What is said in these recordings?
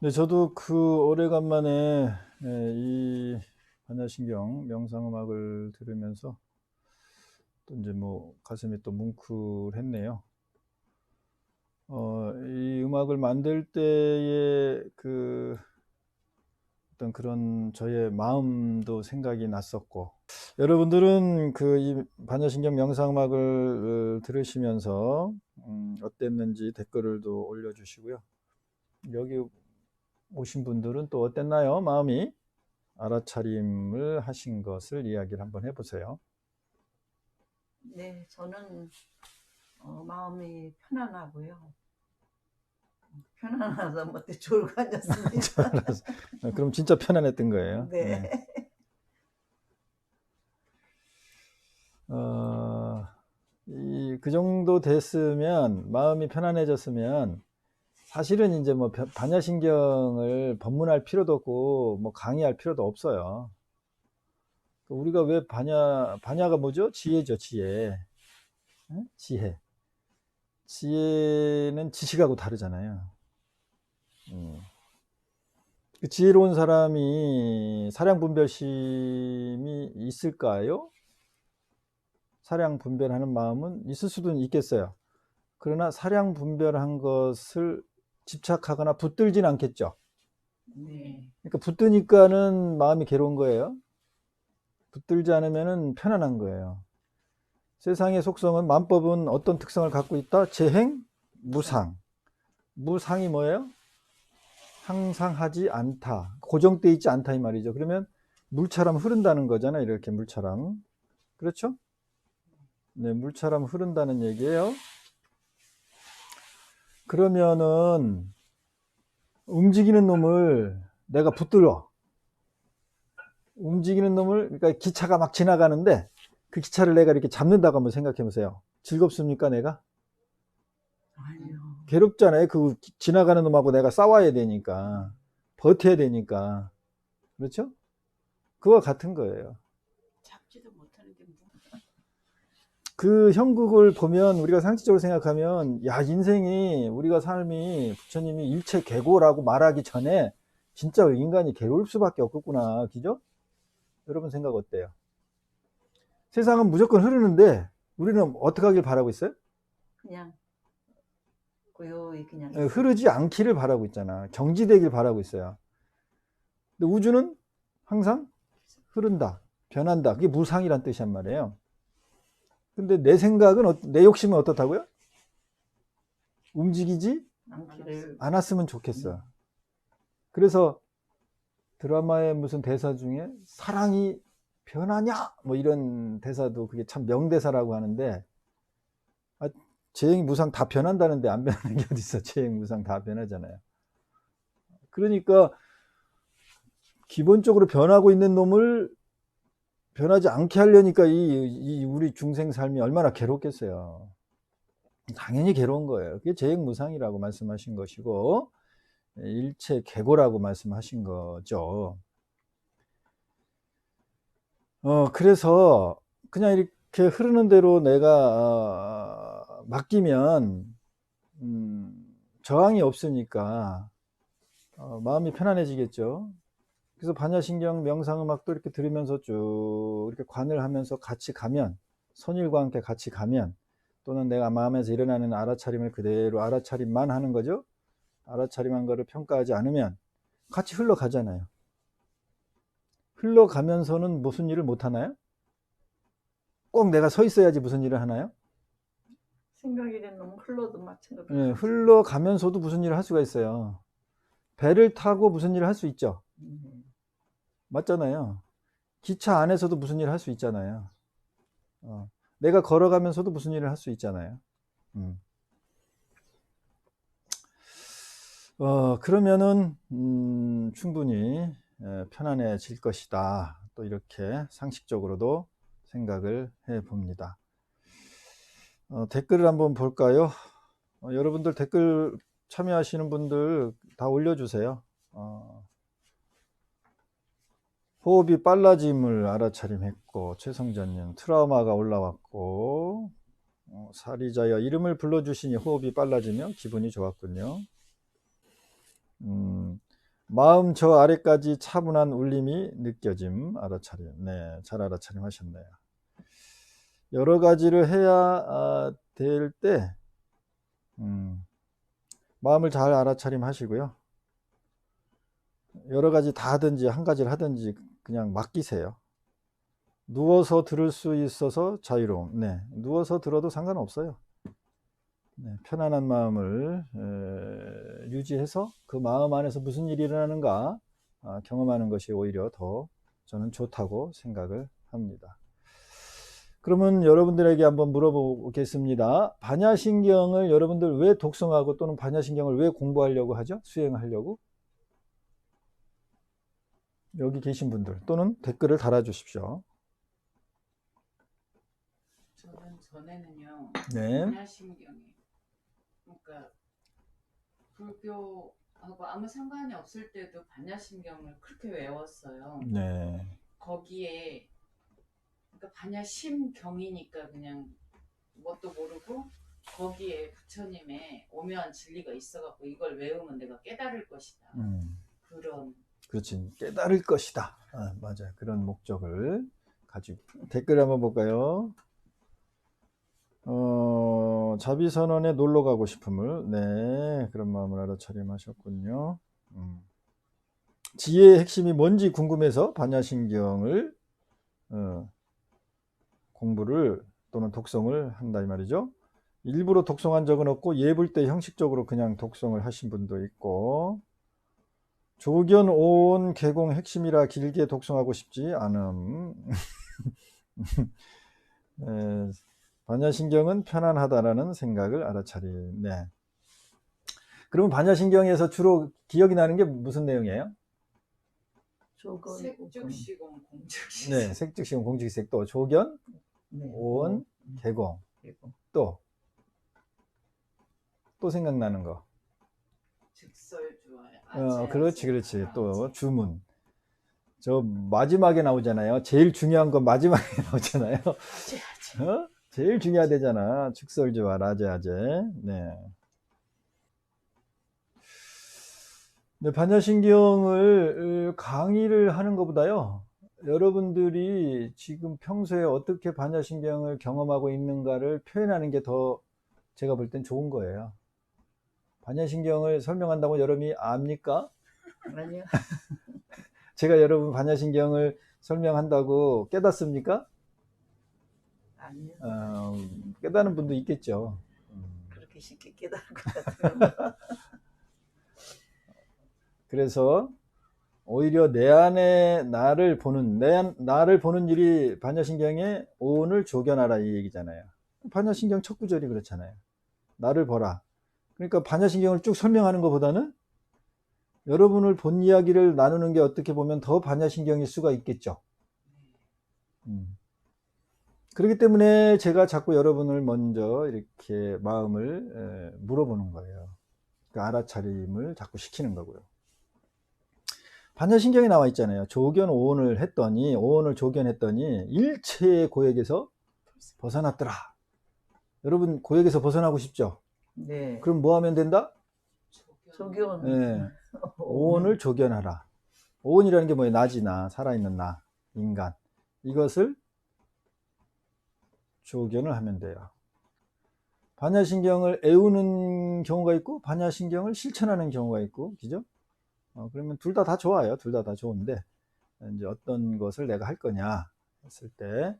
네, 저도 그 오래간만에 이 반야신경 명상음악을 들으면서 또 이제 뭐 가슴이 또 뭉클했네요. 이 음악을 만들 때의 그 어떤 그런 저의 마음도 생각이 났었고, 여러분들은 그 이 반야신경 명상음악을 들으시면서 어땠는지 댓글을도 올려주시고요. 여기 오신 분들은 또 어땠나요? 마음이 알아차림을 하신 것을 이야기를 한번 해보세요. 네, 저는 마음이 편안하고요. 편안해서 못해 졸고 앉았습니다. 그럼 진짜 편안했던 거예요. 네. 네. 그 정도 됐으면, 마음이 편안해졌으면 사실은 이제 뭐 반야신경을 법문할 필요도 없고 뭐 강의할 필요도 없어요. 우리가 왜 반야가 뭐죠? 지혜죠, 지혜. 응? 지혜. 지혜는 지식하고 다르잖아요. 그 지혜로운 사람이 사량 분별심이 있을까요? 사량 분별하는 마음은 있을 수도 있겠어요. 그러나 사량 분별한 것을 집착하거나 붙들진 않겠죠. 네. 그러니까 붙드니까는 마음이 괴로운 거예요. 붙들지 않으면 편안한 거예요. 세상의 속성은, 만법은 어떤 특성을 갖고 있다? 재행, 무상. 무상이 뭐예요? 항상 하지 않다. 고정되어 있지 않다 이 말이죠. 그러면 물처럼 흐른다는 거잖아요. 이렇게 물처럼. 그렇죠? 네, 물처럼 흐른다는 얘기예요. 그러면은 움직이는 놈을 내가 붙들어. 움직이는 놈을, 그러니까 기차가 막 지나가는데 그 기차를 내가 이렇게 잡는다고 한번 생각해 보세요. 즐겁습니까, 내가? 아니요. 괴롭잖아요. 그 지나가는 놈하고 내가 싸워야 되니까, 버텨야 되니까. 그렇죠? 그와 같은 거예요. 잡지도 못하는데 뭐. 그 형국을 보면, 우리가 상식적으로 생각하면, 야, 인생이, 우리가 삶이, 부처님이 일체 괴고라고 말하기 전에 진짜 인간이 괴로울 수밖에 없겠구나. 그죠? 여러분 생각 어때요? 세상은 무조건 흐르는데 우리는 어떻게 하길 바라고 있어요? 그냥 고요히 그냥 흐르지 않기를 바라고 있잖아. 정지되길 바라고 있어요. 근데 우주는 항상 흐른다, 변한다. 그게 무상이란 뜻이란 말이에요. 근데 내 생각은, 내 욕심은 어떻다고요? 움직이지 않았으면 좋겠어. 그래서 드라마의 무슨 대사 중에 사랑이 변하냐? 뭐 이런 대사도, 그게 참 명대사라고 하는데, 재행 무상 다 변한다는데 안 변하는 게 어딨어. 재행 무상 다 변하잖아요. 그러니까 기본적으로 변하고 있는 놈을 변하지 않게 하려니까 이 우리 중생 삶이 얼마나 괴롭겠어요. 당연히 괴로운 거예요. 그게 재행무상이라고 말씀하신 것이고, 일체 괴고라고 말씀하신 거죠. 그래서 그냥 이렇게 흐르는 대로 내가 맡기면 저항이 없으니까 마음이 편안해지겠죠. 그래서 반야신경 명상음악도 이렇게 들으면서 쭉 이렇게 관을 하면서 같이 가면, 선율과 함께 같이 가면, 또는 내가 마음에서 일어나는 알아차림을 그대로 알아차림만 하는 거죠. 알아차림한 거를 평가하지 않으면 같이 흘러가잖아요. 흘러가면서는 무슨 일을 못 하나요? 꼭 내가 서 있어야지 무슨 일을 하나요? 생각이 된 놈 흘러도 마찬가지로. 네, 흘러가면서도 무슨 일을 할 수가 있어요. 배를 타고 무슨 일을 할 수 있죠. 맞잖아요. 기차 안에서도 무슨 일을 할 수 있잖아요. 내가 걸어가면서도 무슨 일을 할 수 있잖아요. 그러면은 충분히 편안해질 것이다. 또 이렇게 상식적으로도 생각을 해 봅니다. 댓글을 한번 볼까요? 여러분들 댓글 참여하시는 분들 다 올려주세요. 호흡이 빨라짐을 알아차림했고, 최성전님 트라우마가 올라왔고, 사리자여 이름을 불러주시니 호흡이 빨라지며 기분이 좋았군요. 마음 저 아래까지 차분한 울림이 느껴짐. 알아차림. 네, 잘 알아차림 하셨네요. 여러 가지를 해야 될 때 마음을 잘 알아차림 하시고요. 여러 가지 다 하든지 한 가지를 하든지 그냥 맡기세요. 누워서 들을 수 있어서 자유로움. 네, 누워서 들어도 상관없어요. 네, 편안한 마음을 유지해서 그 마음 안에서 무슨 일이 일어나는가 경험하는 것이 오히려 더 저는 좋다고 생각을 합니다. 그러면 여러분들에게 한번 물어보겠습니다. 반야신경을 여러분들 왜 독성하고 또는 반야신경을 왜 공부하려고 하죠? 수행하려고? 여기 계신 분들 또는 댓글을 달아주십시오. 저는 전에는요. 네. 반야신경이 그러니까 불교하고 아무 상관이 없을 때도 반야신경을 그렇게 외웠어요. 네. 거기에 그러니까 반야심경이니까 그냥 뭣도 모르고 거기에 부처님의 오묘한 진리가 있어갖고 이걸 외우면 내가 깨달을 것이다. 그런. 그렇지. 깨달을 것이다. 맞아요. 그런 목적을 가지고. 댓글 한번 볼까요? 자비선언에 놀러 가고 싶음을. 네. 그런 마음을 알아차림하셨군요. 지혜의 핵심이 뭔지 궁금해서 반야신경을 공부를 또는 독성을 한다 이 말이죠. 일부러 독성한 적은 없고 예불 때 형식적으로 그냥 독성을 하신 분도 있고, 조견 오온 개공 핵심이라 길게 독성하고 싶지 않음. 네, 반야신경은 편안하다라는 생각을 알아차림. 네. 그러면 반야신경에서 주로 기억이 나는 게 무슨 내용이에요? 색즉시공 공즉시. 네, 색즉시공 공즉시색 또 조견, 네. 오온, 개공. 또 생각나는 거. 즉설주와요. 그렇지. 또 주문. 저 마지막에 나오잖아요. 제일 중요한 건 마지막에 나오잖아요. 제일 중요하대잖아. 즉설주와 라제아제. 네. 네, 반야신경을 강의를 하는 것보다요, 여러분들이 지금 평소에 어떻게 반야신경을 경험하고 있는가를 표현하는 게 더 제가 볼 땐 좋은 거예요. 반야신경을 설명한다고 여러분이 압니까? 아니요. 제가 여러분 반야신경을 설명한다고 깨닫습니까? 아니요. 깨닫는 분도 있겠죠. 그렇게 쉽게 깨달을 것 같아요. 그래서 오히려 내 안에 나를 보는 일이 반야신경의 오온을 조견하라 이 얘기잖아요. 반야신경 첫 구절이 그렇잖아요. 나를 보라. 그러니까 반야신경을 쭉 설명하는 것보다는 여러분을 본 이야기를 나누는 게 어떻게 보면 더 반야신경일 수가 있겠죠. 그렇기 때문에 제가 자꾸 여러분을 먼저 이렇게 마음을 물어보는 거예요. 그러니까 알아차림을 자꾸 시키는 거고요. 반야신경에 나와 있잖아요. 조견 오온을 조견했더니 일체의 고역에서 벗어났더라. 여러분 고역에서 벗어나고 싶죠? 네. 그럼 뭐 하면 된다? 조견. 네. 오온을 조견하라. 오온이라는 게 뭐예요? 나지 나, 살아있는 나, 인간. 이것을 조견을 하면 돼요. 반야신경을 애우는 경우가 있고 반야신경을 실천하는 경우가 있고, 그죠? 그러면 둘 다 좋아요. 둘 다 좋은데 이제 어떤 것을 내가 할 거냐 했을 때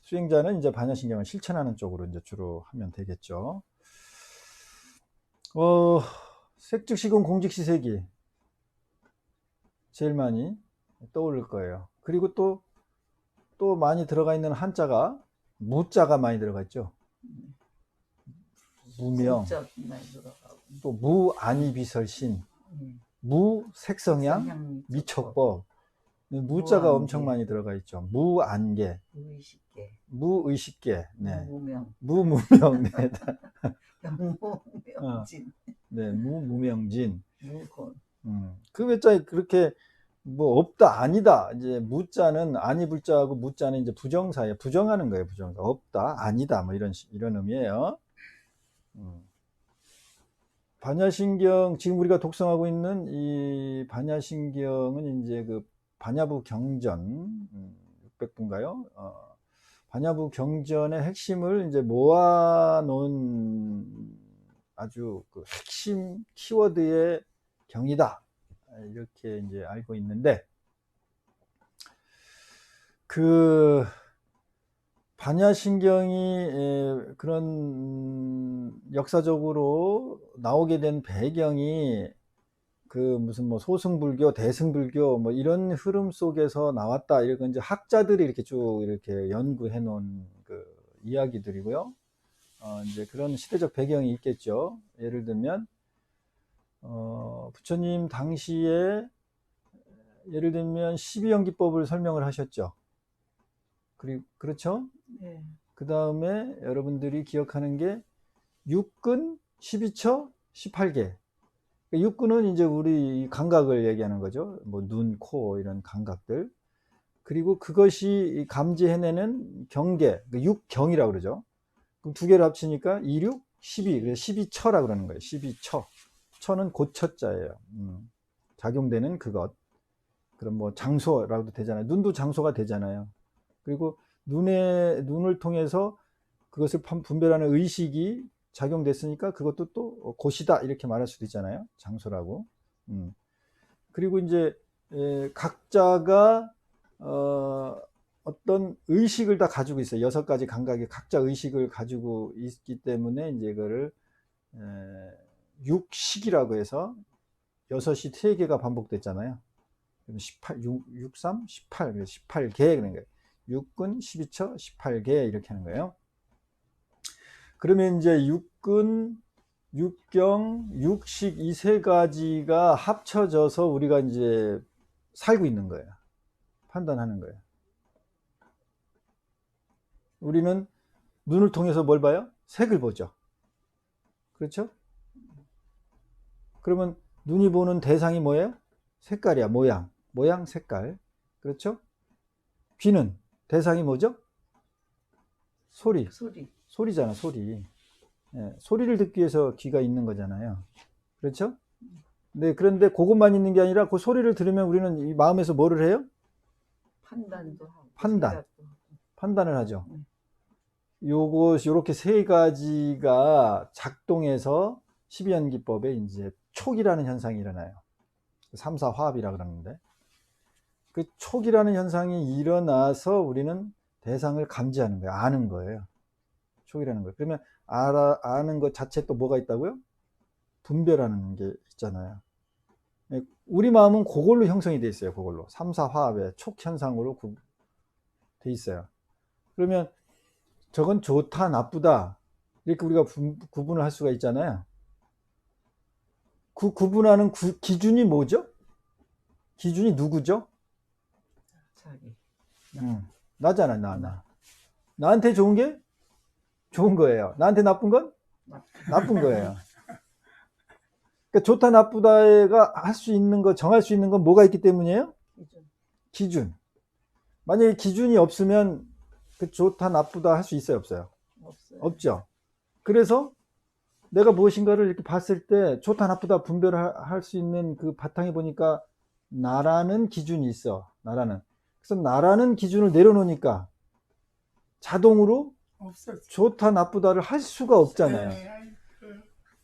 수행자는 이제 반야신경을 실천하는 쪽으로 이제 주로 하면 되겠죠. 색즉시공 공즉시색이 제일 많이 떠오를 거예요. 그리고 또 많이 들어가 있는 한자가 무자가 많이 들어가 있죠. 무명, 또 무안이비설신, 무색성향, 미척법. 무자가 엄청 많이 들어가 있죠. 무안계, 무의식계, 네. 무무명, 네. 무명진. 네, 무무명진. 무곤. 그 외자에 그렇게 뭐 없다, 아니다. 이제 무자는 아니 불자하고 무자는 이제 부정사예요. 부정하는 거예요, 부정사. 없다, 아니다, 뭐 이런 의미예요. 반야신경, 지금 우리가 독성하고 있는 이 반야신경은 이제 그 반야부 경전 600부인가요? 반야부 경전의 핵심을 이제 모아놓은 아주 그 핵심 키워드의 경이다. 이렇게 이제 알고 있는데, 그 반야신경이 그런 역사적으로 나오게 된 배경이 그 무슨 뭐 소승불교, 대승불교 뭐 이런 흐름 속에서 나왔다. 이렇게 이제 학자들이 이렇게 쭉 이렇게 연구해 놓은 그 이야기들이고요. 이제 그런 시대적 배경이 있겠죠. 예를 들면 부처님 당시에 예를 들면 12연기법을 설명을 하셨죠. 그리고 그렇죠? 네. 그 다음에 여러분들이 기억하는 게 6근, 12처, 18개. 육근은 이제 우리 감각을 얘기하는 거죠. 뭐 눈, 코 이런 감각들. 그리고 그것이 감지해내는 경계, 육경이라고 그러죠. 그럼 두 개를 합치니까 2, 6, 12. 그래서 12처라 그러는 거예요. 12처. 처는 고처자예요. 작용되는 그것. 그럼 뭐 장소라고도 되잖아요. 눈도 장소가 되잖아요. 그리고 눈을 통해서 그것을 분별하는 의식이 작용됐으니까 그것도 또 곳이다 이렇게 말할 수도 있잖아요. 장소라고. 그리고 이제 각자가 어떤 의식을 다 가지고 있어요. 6가지 감각이 각자 의식을 가지고 있기 때문에 이제 이거를 육식이라고 해서 6이 3개가 반복됐잖아요. 63, 18, 18개 그런 거예요. 6근, 12처, 18개 이렇게 하는 거예요. 그러면 이제 육근, 육경, 육식 이 3가지가 합쳐져서 우리가 이제 살고 있는 거예요. 판단하는 거예요. 우리는 눈을 통해서 뭘 봐요? 색을 보죠. 그렇죠? 그러면 눈이 보는 대상이 뭐예요? 색깔이야. 모양, 색깔. 그렇죠? 귀는 대상이 뭐죠? 소리. 소리잖아, 소리. 예, 소리를 듣기 위해서 귀가 있는 거잖아요. 그렇죠? 네, 그런데 그것만 있는 게 아니라 그 소리를 들으면 우리는 이 마음에서 뭐를 해요? 판단도 하고. 판단을 하죠. 요렇게 3가지가 작동해서 12연기법에 이제 촉이라는 현상이 일어나요. 3, 4 화합이라 그러는데. 그 촉이라는 현상이 일어나서 우리는 대상을 감지하는 거예요. 아는 거예요. 촉이라는 거예요. 그러면 아는 것 자체에 또 뭐가 있다고요? 분별하는 게 있잖아요. 우리 마음은 그걸로 형성이 돼 있어요. 그걸로 3, 4 화합의 촉 현상으로 돼 있어요. 그러면 저건 좋다, 나쁘다 이렇게 우리가 구분을 할 수가 있잖아요. 그 구분하는 기준이 뭐죠? 기준이 누구죠? 자기. 나잖아, 나. 나한테 좋은 게 좋은 거예요. 나한테 나쁜 건 나쁜 거예요. 그러니까 좋다, 나쁘다가 할 수 있는 거, 정할 수 있는 건 뭐가 있기 때문이에요? 기준. 만약에 기준이 없으면 그 좋다, 나쁘다 할 수 있어요, 없어요? 없죠. 그래서 내가 무엇인가를 이렇게 봤을 때 좋다, 나쁘다 분별할 수 있는 그 바탕에 보니까 나라는 기준이 있어. 그래서 나라는 기준을 내려놓으니까 자동으로 좋다, 나쁘다를 할 수가 없잖아요.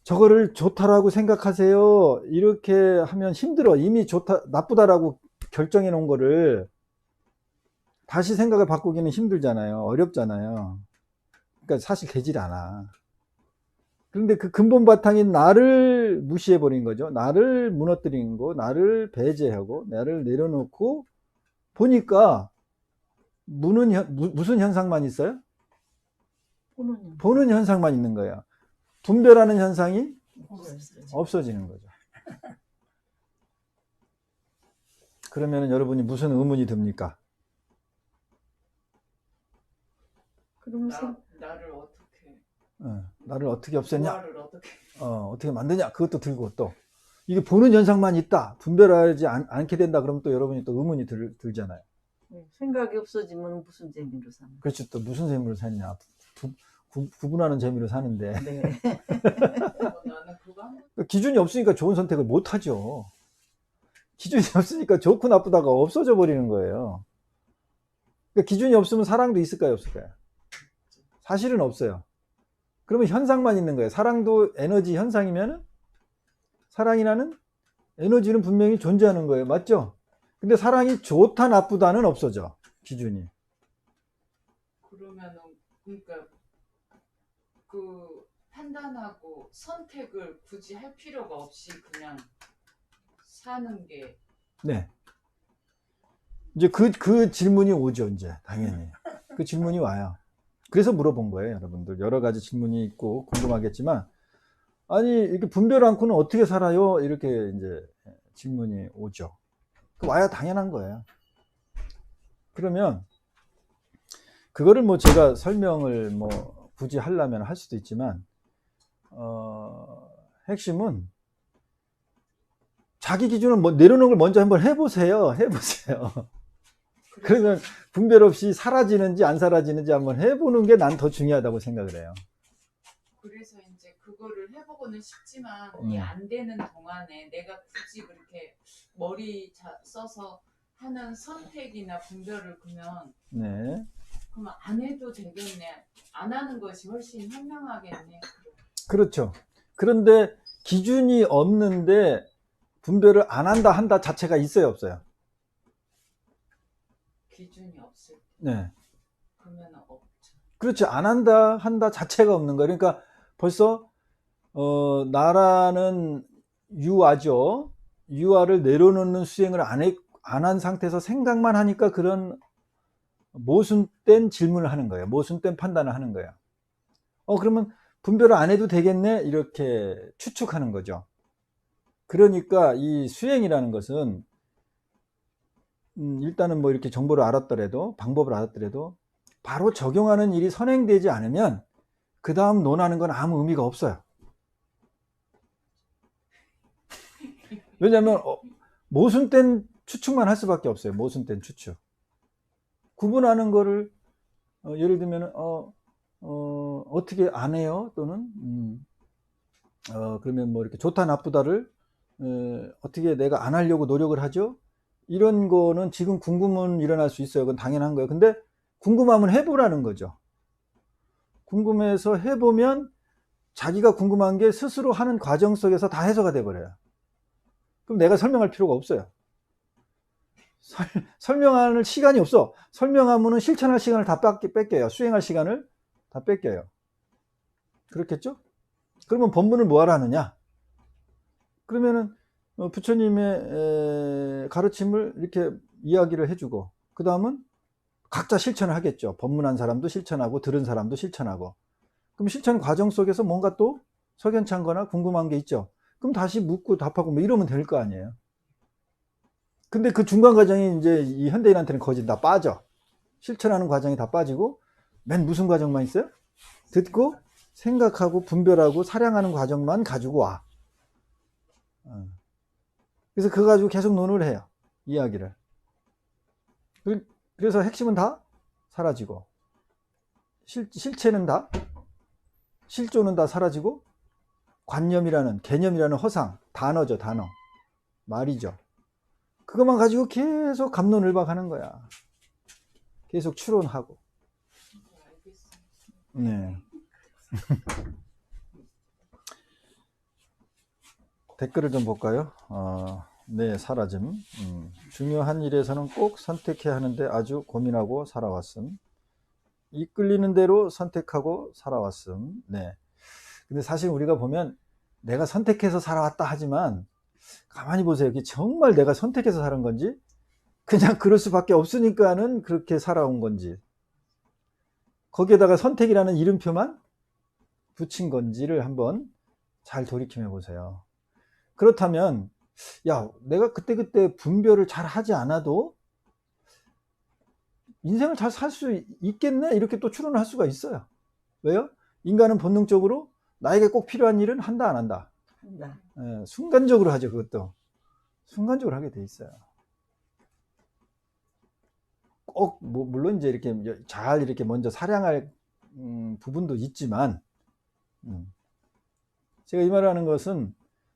저거를 좋다라고 생각하세요. 이렇게 하면 힘들어. 이미 좋다, 나쁘다라고 결정해 놓은 거를 다시 생각을 바꾸기는 힘들잖아요. 어렵잖아요. 그러니까 사실 되질 않아. 그런데 그 근본 바탕인 나를 무시해 버린 거죠. 나를 무너뜨린 거, 나를 배제하고, 나를 내려놓고 보니까 무슨 현상만 있어요? 보는 현상만 있는 거예요. 분별하는 현상이 없어지는 거죠. 그러면 여러분이 무슨 의문이 듭니까? 나를 어떻게 없앴냐? 어떻게 만드냐? 그것도 들고 또 이게 보는 현상만 있다. 분별하지 않게 된다. 그러면 또 여러분이 또 의문이 들잖아요. 생각이 없어지면 무슨 재미로 사는? 그렇죠. 또 무슨 재미로 샀냐? 구분하는 재미로 사는데 네. 나는 그거 한 번. 기준이 없으니까 좋은 선택을 못 하죠. 기준이 없으니까 좋고 나쁘다가 없어져 버리는 거예요. 그러니까 기준이 없으면 사랑도 있을까요, 없을까요? 사실은 없어요. 그러면 현상만 있는 거예요. 사랑도 에너지 현상이면은 사랑이라는 에너지는 분명히 존재하는 거예요. 맞죠? 근데 사랑이 좋다 나쁘다는 없어져. 기준이. 그러면은 그러니까 그 판단하고 선택을 굳이 할 필요가 없이 그냥 사는 게. 네. 이제 그 질문이 오죠, 이제. 당연히. 그 질문이 와요. 그래서 물어본 거예요, 여러분들. 여러 가지 질문이 있고 궁금하겠지만, 아니, 이렇게 분별 않고는 어떻게 살아요? 이렇게 이제 질문이 오죠. 와야 당연한 거예요. 그러면, 그거를 뭐 제가 설명을 뭐 굳이 하려면 할 수도 있지만, 핵심은 자기 기준을 뭐 내려놓는 걸 먼저 한번 해보세요. 그러면 분별 없이 사라지는지 안 사라지는지 한번 해보는 게 난 더 중요하다고 생각을 해요. 그래서 이제 그거를 해보고는 싶지만 이게 안 되는 동안에 내가 굳이 그렇게 머리 써서 하는 선택이나 분별을 그러면 네. 그러면 안 해도 되겠네. 안 하는 것이 훨씬 현명하겠네. 그렇죠. 그런데 기준이 없는데 분별을 안 한다 자체가 있어요, 없어요? 기준이 없을 때. 네. 그러면 없죠. 그렇죠. 안 한다 자체가 없는 거예요. 그러니까 벌써 나라는 유아죠. 유아를 내려놓는 수행을 안 한 상태에서 생각만 하니까 그런 모순된 질문을 하는 거예요. 모순된 판단을 하는 거예요. 그러면 분별을 안 해도 되겠네? 이렇게 추측하는 거죠. 그러니까 이 수행이라는 것은 일단은 뭐 이렇게 정보를 알았더라도, 방법을 알았더라도 바로 적용하는 일이 선행되지 않으면 그 다음 논하는 건 아무 의미가 없어요. 왜냐하면 모순된 추측만 할 수밖에 없어요. 모순된 추측. 구분하는 거를 예를 들면 어떻게 안 해요? 또는 그러면 뭐 이렇게 좋다 나쁘다를 어떻게 내가 안 하려고 노력을 하죠? 이런 거는 지금 궁금은 일어날 수 있어요. 그건 당연한 거예요. 근데 궁금하면 해보라는 거죠. 궁금해서 해보면 자기가 궁금한 게 스스로 하는 과정 속에서 다 해소가 돼버려요. 그럼 내가 설명할 필요가 없어요. 설명할 시간이 없어. 설명하면은 실천할 시간을 다 뺏겨요. 수행할 시간을 다 뺏겨요. 그렇겠죠? 그러면 법문을 뭐하러 하느냐? 그러면은 부처님의 가르침을 이렇게 이야기를 해주고 그 다음은 각자 실천을 하겠죠. 법문한 사람도 실천하고 들은 사람도 실천하고. 그럼 실천 과정 속에서 뭔가 또 석연찮거나 궁금한 게 있죠. 그럼 다시 묻고 답하고 뭐 이러면 될 거 아니에요. 근데 그 중간 과정이 이제 이 현대인한테는 거의 다 빠져. 실천하는 과정이 다 빠지고 맨 무슨 과정만 있어요? 듣고 생각하고 분별하고 사량하는 과정만 가지고 와. 그래서 그거 가지고 계속 논의를 해요. 이야기를. 그래서 핵심은 다 사라지고 실체는 다 실조는 다 사라지고 관념이라는 개념이라는 허상 단어죠. 단어 말이죠. 그것만 가지고 계속 갑론을박하는 거야. 계속 추론하고. 네. 댓글을 좀 볼까요? 네, 사라짐. 중요한 일에서는 꼭 선택해야 하는데 아주 고민하고 살아왔음. 이끌리는 대로 선택하고 살아왔음. 네. 근데 사실 우리가 보면 내가 선택해서 살아왔다 하지만 가만히 보세요. 이게 정말 내가 선택해서 사는 건지 그냥 그럴 수밖에 없으니까는 그렇게 살아온 건지 거기에다가 선택이라는 이름표만 붙인 건지를 한번 잘 돌이켜 보세요. 그렇다면 야, 내가 그때그때 분별을 잘 하지 않아도 인생을 잘 살 수 있겠네? 이렇게 또 추론을 할 수가 있어요. 왜요? 인간은 본능적으로 나에게 꼭 필요한 일은 한다, 안 한다? 예, 순간적으로 하죠, 그것도. 순간적으로 하게 돼 있어요. 꼭, 물론 이제 이렇게 잘 이렇게 먼저 사량할 부분도 있지만, 제가 이 말하는 것은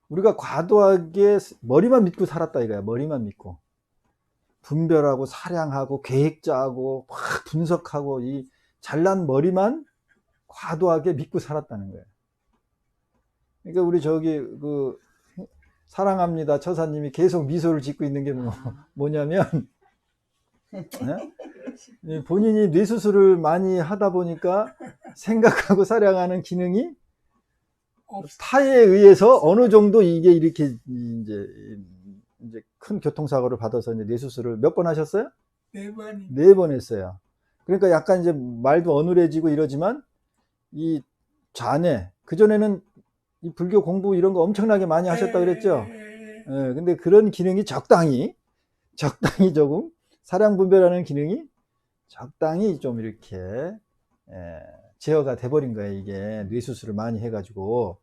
우리가 과도하게 머리만 믿고 살았다 이거야. 머리만 믿고 분별하고 사량하고 계획 짜고 막 분석하고 이 잘난 머리만 과도하게 믿고 살았다는 거예요. 그러니까 우리 저기 그 사랑합니다 처사님이 계속 미소를 짓고 있는 게 뭐냐면 본인이 뇌수술을 많이 하다 보니까 생각하고 사량하는 기능이 타에 의해서 어느 정도 이게 이렇게 이제 큰 교통사고를 받아서 이제 뇌수술을 몇 번 하셨어요? 4번이. 4번 했어요. 그러니까 약간 이제 말도 어눌해지고 이러지만 이 좌뇌, 그전에는 이 불교 공부 이런 거 엄청나게 많이 하셨다 그랬죠? 예, 근데 그런 기능이 적당히 조금 사량 분별하는 기능이 적당히 좀 이렇게 제어가 돼버린 거예요. 이게 뇌수술을 많이 해가지고.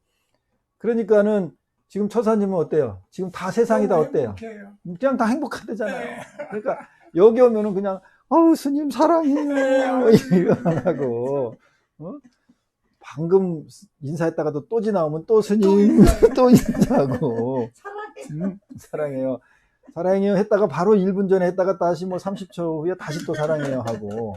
그러니까는 지금 처사님은 어때요? 지금 다 세상이 다 어때요? 행복해요. 그냥 다 행복하대잖아요. 그러니까 여기 오면은 그냥 스님 사랑해요 이러고 방금 인사했다가도 또 지나오면 또 스님 또 인사하고 사랑해요 사랑해요 했다가 바로 1분 전에 했다가 다시 뭐 30초 후에 다시 또 사랑해요 하고.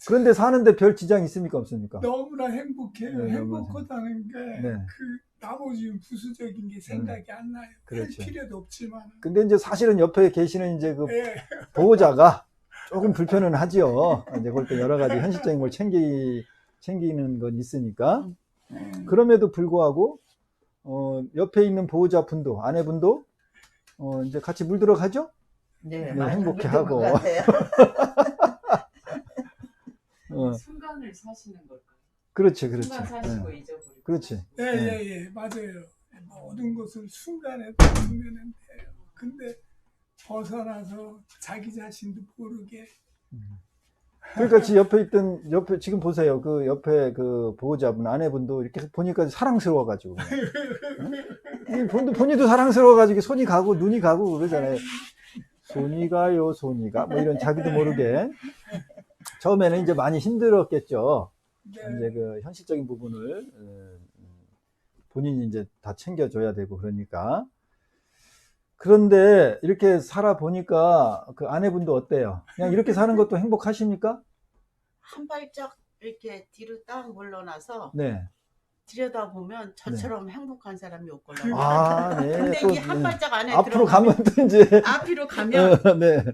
그런데 사는데 별 지장 있습니까 없습니까? 너무나 행복해요. 네, 행복하다는 게 네. 그 나머지 부수적인 게 생각이 안 나요. 그렇죠. 할 필요도 없지만. 근데 이제 사실은 옆에 계시는 이제 그 예. 보호자가 조금 불편은 하지요. 이제 그럴 때 여러 가지 현실적인 걸 챙기는 건 있으니까. 그럼에도 불구하고 옆에 있는 보호자분도 아내분도 이제 같이 물들어 가죠? 네, 네, 행복해하고. 순간을 사시는 걸까요? 그렇지. 순간 사시고 네. 잊어버리고. 그렇지. 예, 맞아요. 모든 것을 순간에 보면 돼요. 근데 벗어나서 자기 자신도 모르게. 그러니까 옆에 지금 보세요. 그 옆에 그 보호자분 아내분도 이렇게 보니까 사랑스러워가지고. 본인도 사랑스러워가지고 손이 가고 눈이 가고 그러잖아요. 손이 가요, 손이가. 뭐 이런 자기도 모르게. 처음에는 이제 많이 힘들었겠죠. 네. 이제 그 현실적인 부분을 본인이 이제 다 챙겨줘야 되고 그러니까. 그런데 이렇게 살아보니까 그 아내분도 어때요? 그냥 이렇게 사는 것도 행복하십니까? 한 발짝 이렇게 뒤로 딱 물러나서 네. 들여다보면 저처럼 행복한 사람이 없거든요. 네. 근데 또, 이 한 발짝 안에 앞으로 들어가면 가면 또 이제. 앞으로 가면 네.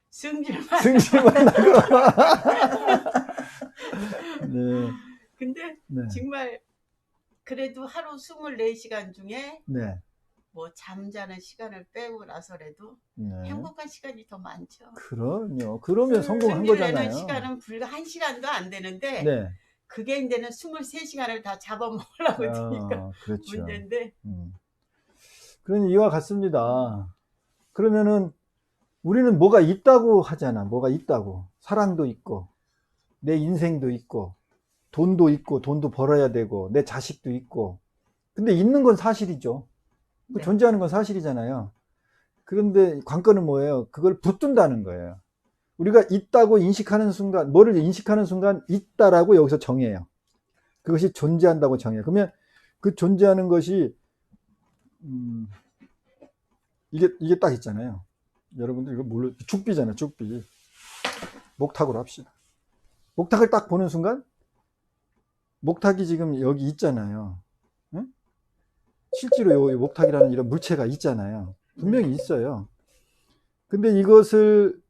승질만. 승질만 나고. 네. 근데 네. 정말 그래도 하루 24시간 중에 네. 뭐 잠자는 시간을 빼고 나서라도 네. 행복한 시간이 더 많죠. 그럼요. 그러면 성공한 승질 거잖아요. 내는 시간은 불과 1시간도 안 되는데 네. 그게 이제는 23시간을 다 잡아먹으려고 드니까 그렇죠. 문제인데. 그러니 이와 같습니다. 그러면은 우리는 뭐가 있다고 하잖아. 뭐가 있다고. 사랑도 있고, 내 인생도 있고, 돈도 있고, 돈도 벌어야 되고, 내 자식도 있고. 근데 있는 건 사실이죠. 네. 존재하는 건 사실이잖아요. 그런데 관건은 뭐예요? 그걸 붙든다는 거예요. 우리가 있다고 인식하는 순간, 뭐를 인식하는 순간 있다라고 여기서 정해요. 그것이 존재한다고 정해요. 그러면 그 존재하는 것이 이게 딱 있잖아요. 여러분들 이거 뭘로 죽비잖아요. 죽비. 목탁으로 합시다. 목탁을 딱 보는 순간 목탁이 지금 여기 있잖아요. 응? 실제로 요 목탁이라는 이런 물체가 있잖아요. 분명히 있어요. 근데 이것을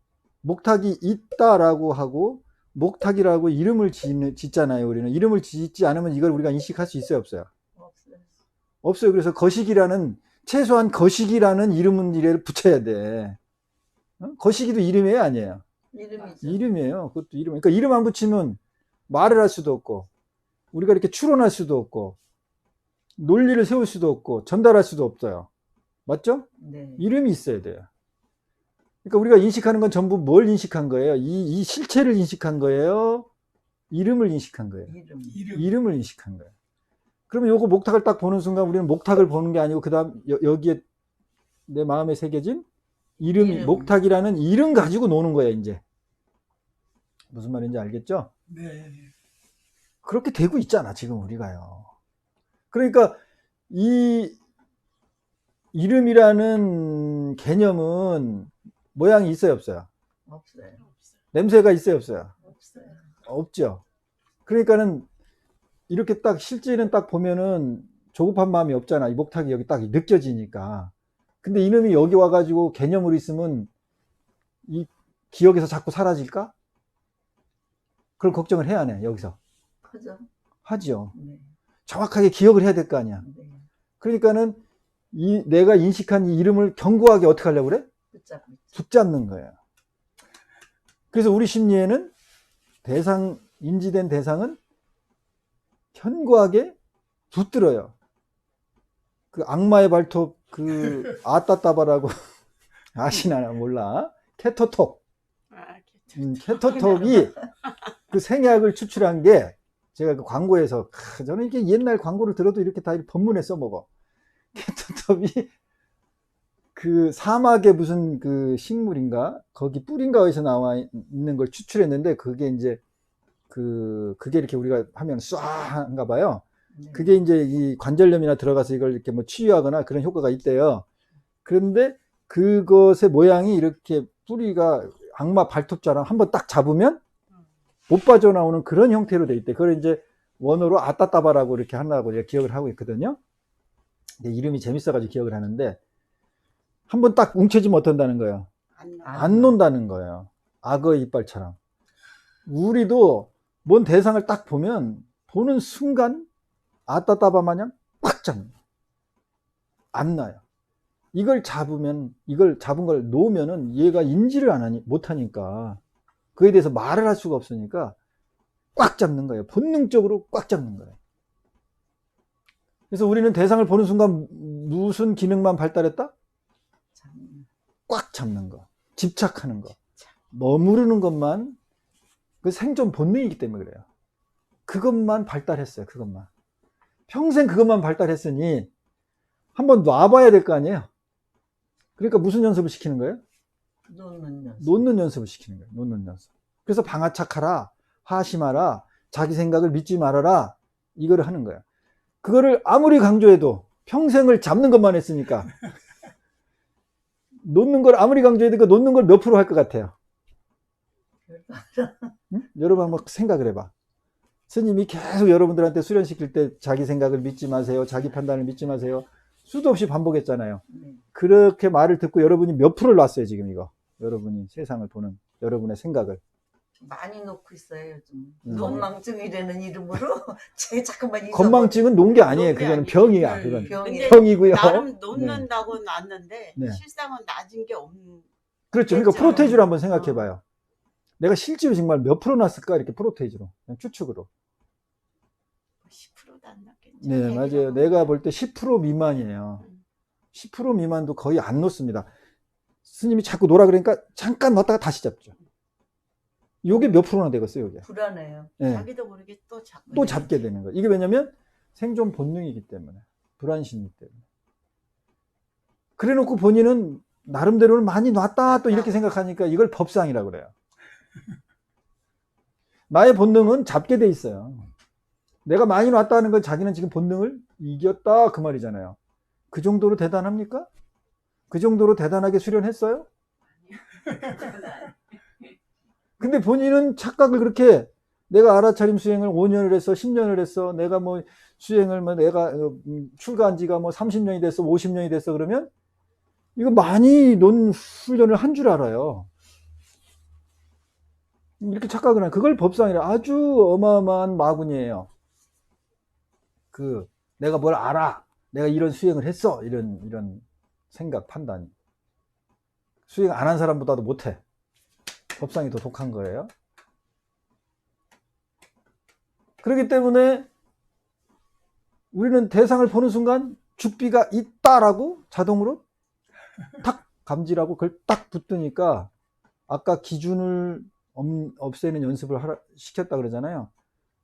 목탁이 있다라고 하고 목탁이라고 이름을 짓잖아요. 우리는 이름을 짓지 않으면 이걸 우리가 인식할 수 있어요, 없어요? 없어요. 그래서 최소한 거시기라는 이름은 이래를 붙여야 돼. 거시기도 이름이에요, 아니에요? 이름이죠. 이름이에요. 그것도 이름. 그러니까 이름 안 붙이면 말을 할 수도 없고, 우리가 이렇게 추론할 수도 없고, 논리를 세울 수도 없고, 전달할 수도 없어요. 맞죠? 네. 이름이 있어야 돼요. 그러니까 우리가 인식하는 건 전부 뭘 인식한 거예요? 이 실체를 인식한 거예요? 이름을 인식한 거예요? 이름을 인식한 거예요. 그러면 요거 목탁을 딱 보는 순간 우리는 목탁을 보는 게 아니고 그 다음 여기에 내 마음에 새겨진 이름. 목탁이라는 이름 가지고 노는 거야 이제. 무슨 말인지 알겠죠? 네. 그렇게 되고 있잖아, 지금 우리가요. 그러니까 이 이름이라는 개념은 모양이 있어요, 없어요? 없어요. 냄새가 있어요, 없어요? 없어요. 없죠. 그러니까는 이렇게 딱 실제는 딱 보면은 조급한 마음이 없잖아. 이 목탁이 여기 딱 느껴지니까. 근데 이놈이 여기 와가지고 개념으로 있으면 이 기억에서 자꾸 사라질까? 그런 걱정을 해야 하네, 여기서. 하죠. 하지요. 네. 정확하게 기억을 해야 될 거 아니야. 네. 그러니까는 이 내가 인식한 이 이름을 견고하게 어떻게 하려고 그래? 붙잡고 있죠. 붙잡는 거예요. 그래서 우리 심리에는 대상, 인지된 대상은 견고하게 붙들어요. 그 악마의 발톱, 그 아따따바라고 아시나 몰라. 케토톡. 케토톡이 그 생약을 추출한 게 제가 그 광고에서 저는 이게 옛날 광고를 들어도 이렇게 다 본문에 써먹어. 케토톡이 그 사막의 무슨 그 식물인가 거기 뿌린가 어디서 나와 있는 걸 추출했는데 그게 이제 그게 이렇게 우리가 하면 쏴한가 봐요. 네. 그게 이제 이 관절염이나 들어가서 이걸 이렇게 뭐 치유하거나 그런 효과가 있대요. 그런데 그것의 모양이 이렇게 뿌리가 악마 발톱처럼 한번 딱 잡으면 못 빠져나오는 그런 형태로 돼 있대. 그걸 이제 원어로 아따따바라고 이렇게 하려고 제가 기억을 하고 있거든요. 근데 이름이 재밌어가지고 기억을 하는데 한번 딱 뭉쳐지면 어떤다는 거예요? 안 논다는 거예요. 악어의 이빨처럼. 우리도 뭔 대상을 딱 보면 보는 순간 아따따바 마냥 꽉 잡는 거예요. 안 놔요. 이걸 잡으면 이걸 잡은 걸 놓으면은 얘가 인지를 못 하니까 그에 대해서 말을 할 수가 없으니까 꽉 잡는 거예요. 본능적으로 꽉 잡는 거예요. 그래서 우리는 대상을 보는 순간 무슨 기능만 발달했다? 꽉 잡는 거, 집착하는 거, 머무르는 것만 그 생존 본능이기 때문에 그래요. 그것만 발달했어요. 그것만. 평생 그것만 발달했으니 한번 놔봐야 될 거 아니에요. 그러니까 무슨 연습을 시키는 거예요? 놓는 연습. 놓는 연습을 시키는 거예요. 놓는 연습. 그래서 방아착하라, 하심하라, 자기 생각을 믿지 말아라, 이거를 하는 거예요. 그거를 아무리 강조해도 평생을 잡는 것만 했으니까 놓는 걸 아무리 강조해도 그 놓는 걸 몇 프로 할 것 같아요? 응? 여러분 한번 생각을 해봐. 스님이 계속 여러분들한테 수련시킬 때 자기 생각을 믿지 마세요, 자기 판단을 믿지 마세요, 수도 없이 반복했잖아요. 네. 그렇게 말을 듣고 여러분이 몇 프로를 놨어요, 지금 이거. 여러분이 세상을 보는 여러분의 생각을. 많이 놓고 있어요 요즘. 음. 건망증이라는 이름으로 제 잠깐만 건망증은 놓은 게 아니에요. 놓은 게 그거는 아니에요. 병이야. 네. 그건 병이 병이고요. 나름 놓는다고 놨는데 네. 실상은 낮은 게 없는. 그렇죠. 그러니까 그렇죠. 프로테이지로 한번 생각해 봐요. 내가 실제로 정말 몇 프로 놨을까? 이렇게 프로테이지로. 그냥 추측으로. 10%도 안 났겠죠. 네, 맞아요. 내가 볼 때 10% 미만이에요. 10% 미만도 거의 안 놓습니다. 스님이 자꾸 놓으라 그러니까 잠깐 놨다가 다시 잡죠. 요게 몇 프로나 되겠어요, 요게. 불안해요. 네. 자기도 모르게 또 잡고. 또 잡게 되는 거예요. 이게 왜냐면 생존 본능이기 때문에. 불안심이기 때문에. 그래 놓고 본인은 나름대로는 많이 놨다 또 이렇게 생각하니까 이걸 법상이라고 그래요. 나의 본능은 잡게 돼 있어요. 내가 많이 놨다는 건 자기는 지금 본능을 이겼다 그 말이잖아요. 그 정도로 대단합니까? 그 정도로 대단하게 수련했어요? 근데 본인은 착각을 그렇게 내가 알아차림 수행을 5년을 했어, 10년을 했어, 내가 뭐 수행을 뭐 내가 출가한 지가 뭐 30년이 됐어, 50년이 됐어 그러면 이거 많이 논 훈련을 한 줄 알아요. 이렇게 착각을 하는 그걸 법상이라 아주 어마어마한 마군이에요. 내가 뭘 알아, 내가 이런 수행을 했어, 이런 생각 판단이 수행 안 한 사람보다도 못해. 법상이 더 독한 거예요. 그렇기 때문에 우리는 대상을 보는 순간 죽비가 있다라고 자동으로 탁 감지하고 그걸 딱 붙으니까 아까 기준을 없애는 연습을 시켰다 그러잖아요.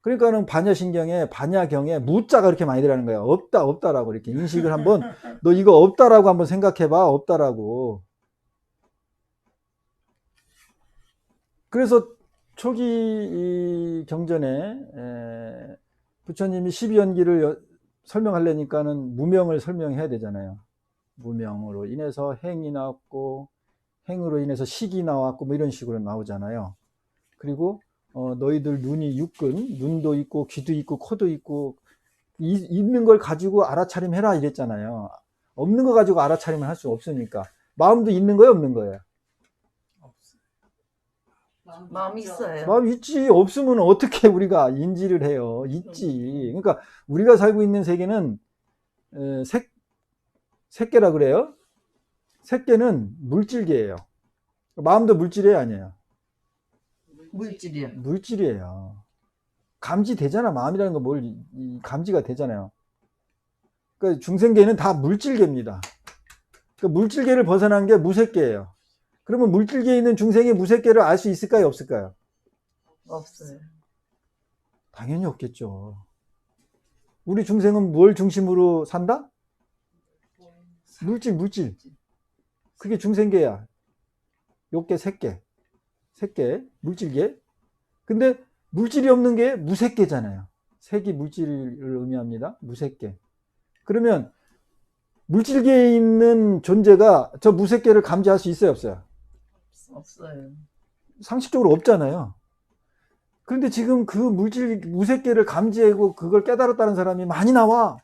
그러니까는 반야경에 무자가 그렇게 많이 들어가는 거예요. 없다라고 이렇게 인식을 한번 너 이거 없다라고 한번 생각해봐. 없다라고. 그래서 초기 이 경전에 부처님이 12연기를 설명하려니까는 무명을 설명해야 되잖아요. 무명으로 인해서 행이 나왔고 행으로 인해서 식이 나왔고 뭐 이런 식으로 나오잖아요. 그리고 너희들 눈이 육근, 눈도 있고 귀도 있고 코도 있고 있는 걸 가지고 알아차림해라 이랬잖아요. 없는 거 가지고 알아차림을 할 수 없으니까. 마음도 있는 거예요, 없는 거예요? 없어요. 마음 있죠. 있어요. 마음 있지. 없으면 어떻게 우리가 인지를 해요? 있지. 그러니까 우리가 살고 있는 세계는 색계라 그래요. 색계는 물질계예요. 마음도 물질이에요, 아니에요? 물질이요. 물질이에요. 감지되잖아. 마음이라는 건 뭘 감지가 되잖아요. 그러니까 중생계는 다 물질계입니다. 그러니까 물질계를 벗어난 게 무색계예요. 그러면 물질계에 있는 중생의 무색계를 알 수 있을까요, 없을까요? 없어요. 당연히 없겠죠. 우리 중생은 뭘 중심으로 산다? 물질. 그게 중생계야. 욕계, 색계, 물질계. 근데 물질이 없는 게 무색계잖아요. 색이 물질을 의미합니다. 무색계. 그러면 물질계에 있는 존재가 저 무색계를 감지할 수 있어요, 없어요? 없어요. 상식적으로 없잖아요. 그런데 지금 그 무색계를 감지하고 그걸 깨달았다는 사람이 많이 나와.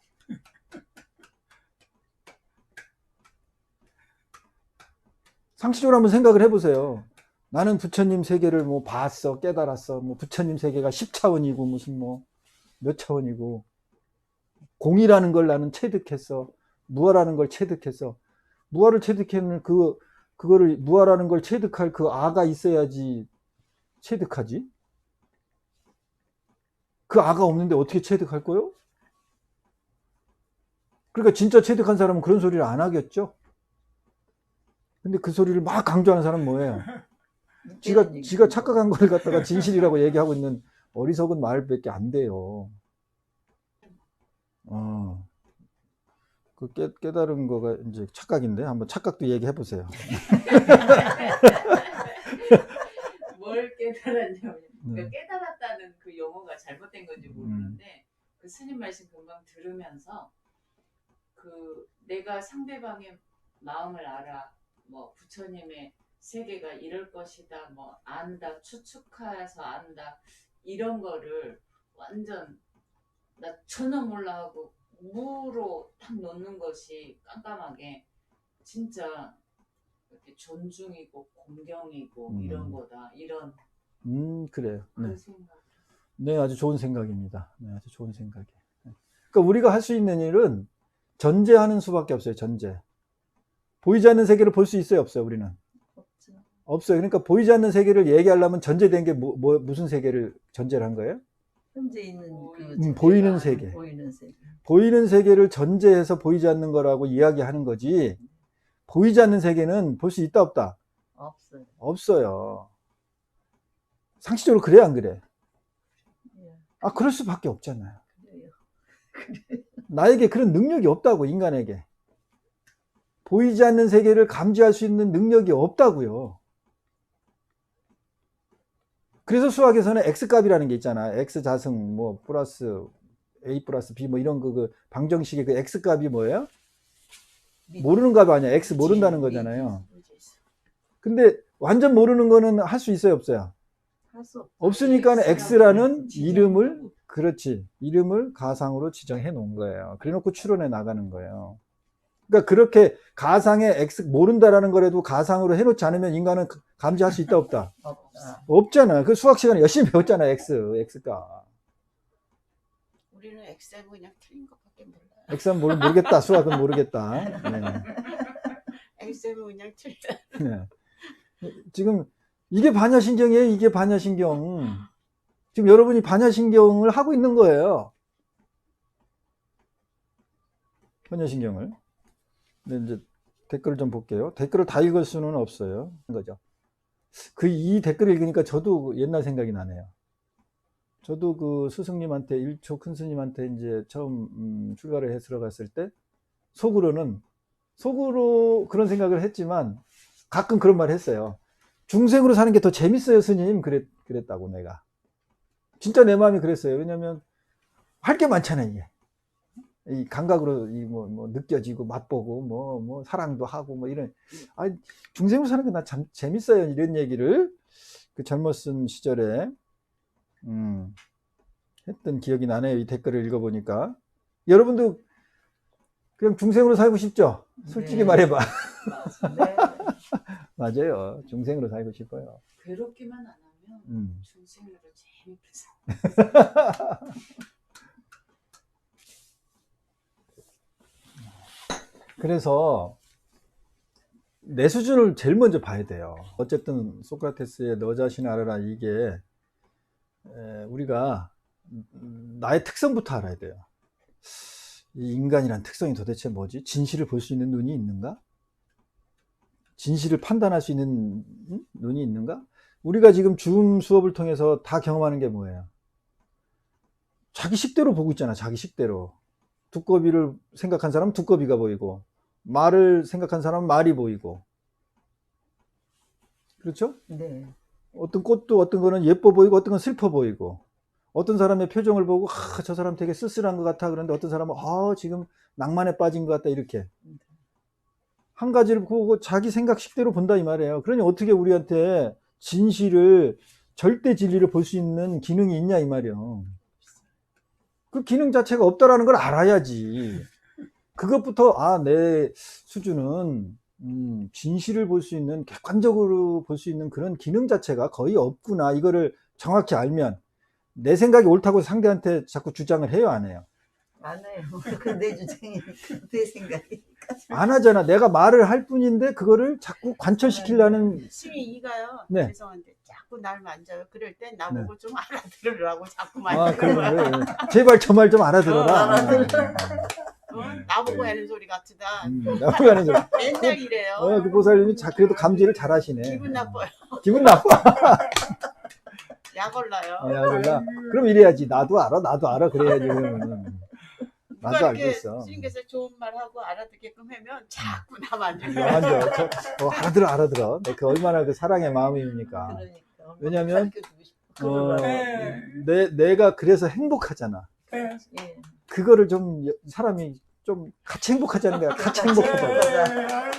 상식적으로 한번 생각을 해보세요. 나는 부처님 세계를 뭐 봤어, 깨달았어. 뭐 부처님 세계가 10차원이고 무슨 뭐 몇 차원이고 공이라는 걸 나는 체득했어. 무아라는 걸 체득했어. 무아를 체득했는 그거를 무아라는 걸 체득할 그 아가 있어야지 체득하지. 그 아가 없는데 어떻게 체득할 거요? 그러니까 진짜 체득한 사람은 그런 소리를 안 하겠죠. 근데 그 소리를 막 강조하는 사람은 뭐예요? 지가 착각한 걸 갖다가 진실이라고 얘기하고 있는 어리석은 말밖에 안 돼요. 그 깨달은 거가 이제 착각인데 한번 착각도 얘기해 보세요. 뭘 깨달았냐면 그러니까 네. 깨달았다는 그 용어가 잘못된 건지 모르는데 그 스님 말씀 금방 들으면서 그 내가 상대방의 마음을 알아 뭐 부처님의 세계가 이럴 것이다 뭐 안다 추측해서 안다 이런 거를 완전 나 전혀 몰라 하고 무로 딱 놓는 것이 깜깜하게 진짜 이렇게 존중이고 공경이고 이런 거다 이런 그래요. 그 네. 생각. 네, 아주 좋은 생각입니다. 네, 아주 좋은 생각이에요. 그러니까 우리가 할 수 있는 일은 전제하는 수밖에 없어요. 전제. 보이지 않는 세계를 볼 수 있어요, 없어요, 우리는? 없죠. 없어요. 그러니까 보이지 않는 세계를 얘기하려면 전제된 게 무슨 세계를 전제를 한 거예요? 현재 있는 보이는 세계. 보이는 세계. 보이는 세계를 전제해서 보이지 않는 거라고 이야기하는 거지. 보이지 않는 세계는 볼 수 있다, 없다? 없어요. 없어요. 상식적으로 그래, 안 그래? 예, 그럴 수밖에 없잖아요. 그래요. 나에게 그런 능력이 없다고, 인간에게. 보이지 않는 세계를 감지할 수 있는 능력이 없다고요. 그래서 수학에서는 X값이라는 게 있잖아. X자승, 뭐, 플러스, A 플러스 B, 뭐, 이런 그 방정식의 그 X값이 뭐예요? 모르는 값 아니야. X 모른다는 거잖아요. 근데 완전 모르는 거는 할 수 있어요, 없어요? 할 수 없죠. 없으니까 X라는 이름을, 그렇지. 이름을 가상으로 지정해 놓은 거예요. 그래 놓고 추론해 나가는 거예요. 그러니까 그렇게 가상의 X 모른다라는 거라도 가상으로 해놓지 않으면 인간은 감지할 수 있다, 없다? 없다. 없잖아. 그 수학 시간에 열심히 배웠잖아, X가. 우리는 엑셀 그냥 틀린 것밖에 몰라요. X는 모르겠다. 수학은 모르겠다. 네. 엑셀 그냥 틀려. 네. 지금 이게 반야신경이에요. 이게 반야신경. 지금 여러분이 반야신경을 하고 있는 거예요. 반야신경을. 근데 이제 댓글을 좀 볼게요. 댓글을 다 읽을 수는 없어요. 거죠. 이 댓글을 읽으니까 저도 옛날 생각이 나네요. 저도 그 스승님한테, 일초 큰 스님한테 이제 처음 출가를 해 들어갔을 때 속으로 그런 생각을 했지만 가끔 그런 말 했어요. 중생으로 사는 게 더 재밌어요, 스님. 그랬다고 내가. 진짜 내 마음이 그랬어요. 왜냐면 할 게 많잖아, 이게. 이 감각으로 뭐 느껴지고 맛보고 뭐 사랑도 하고 뭐 이런. 아, 중생으로 사는 게 나 참 재밌어요. 이런 얘기를 그 젊었은 시절에 했던 기억이 나네요. 이 댓글을 읽어보니까. 여러분도 그냥 중생으로 살고 싶죠? 솔직히 네. 말해봐. 네. 맞아요. 중생으로 살고 싶어요. 괴롭기만 안 하면 중생으로 재밌게 살. 그래서 내 수준을 제일 먼저 봐야 돼요. 어쨌든 소크라테스의 너 자신을 알아라, 이게 우리가 나의 특성부터 알아야 돼요. 이 인간이란 특성이 도대체 뭐지? 진실을 볼 수 있는 눈이 있는가? 진실을 판단할 수 있는 눈이 있는가? 우리가 지금 줌 수업을 통해서 다 경험하는 게 뭐예요? 자기 식대로 보고 있잖아. 자기 식대로. 두꺼비를 생각한 사람은 두꺼비가 보이고, 말을 생각한 사람은 말이 보이고, 그렇죠? 네. 어떤 꽃도 어떤 거는 예뻐 보이고 어떤 건 슬퍼 보이고, 어떤 사람의 표정을 보고 저 사람 되게 쓸쓸한 것 같아. 그런데 어떤 사람은 지금 낭만에 빠진 것 같다. 이렇게 한 가지를 보고 자기 생각식대로 본다 이 말이에요. 그러니 어떻게 우리한테 진실을, 절대 진리를 볼 수 있는 기능이 있냐 이 말이에요. 그 기능 자체가 없다라는 걸 알아야지. 그것부터 내 수준은 진실을 볼 수 있는, 객관적으로 볼 수 있는 그런 기능 자체가 거의 없구나. 이거를 정확히 알면 내 생각이 옳다고 상대한테 자꾸 주장을 해요, 안 해요? 안 해요. 그건 내 주장이니까, 내 생각이니까. 안 하잖아. 내가 말을 할 뿐인데 그거를 자꾸 관철시키려는. 심히 이가요. 네. 죄송한데 자꾸 날 만져요. 그럴 땐 나보고 좀 알아들으라고 자꾸 만져요. 그러면 제발 저 말 좀 알아들어라. 나보고 하는 소리 같으다. 나보고 하는 소리. 맨날 이래요. 그 보살님이 그래도 감지를 잘 하시네. 기분 나빠요. 기분 나빠. 약 올라요. 야, 몰라. 그럼 이래야지. 나도 알아. 그래야지. 그러면은. 나도 알고 있어. 스님께서 좋은 말 하고 알아듣게끔 하면 자꾸 나 만져요. 맞아. 알아들어. 그 얼마나 그 사랑의 마음입니까? 그러니까. 왜냐면, 가르쳐주고 싶어. 내가 그래서 행복하잖아. 네. 예. 그거를 좀 사람이 좀 같이 행복하자는 거야. 같이 행복하자.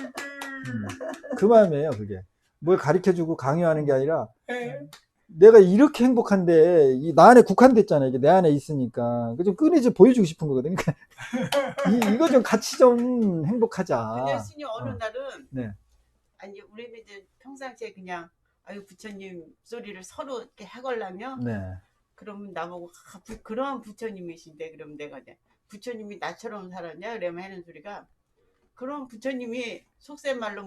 그 마음이에요, 그게. 뭘 가르쳐주고 강요하는 게 아니라, 내가 이렇게 행복한데 나 안에 국한됐잖아. 이게 내 안에 있으니까 좀 끊이지 보여주고 싶은 거거든. 그러니까 이거 좀 같이 좀 행복하자. 근데 스님 어느 날은 네. 아니 우리는 이제 평상시에 그냥 아유 부처님 소리를 서로 이렇게 해걸라면 네. 그러면 나보고 그런 부처님이신데 그럼 내가 이제 부처님이 나처럼 살았냐 그러면 하는 소리가 그런 부처님이 속된 말로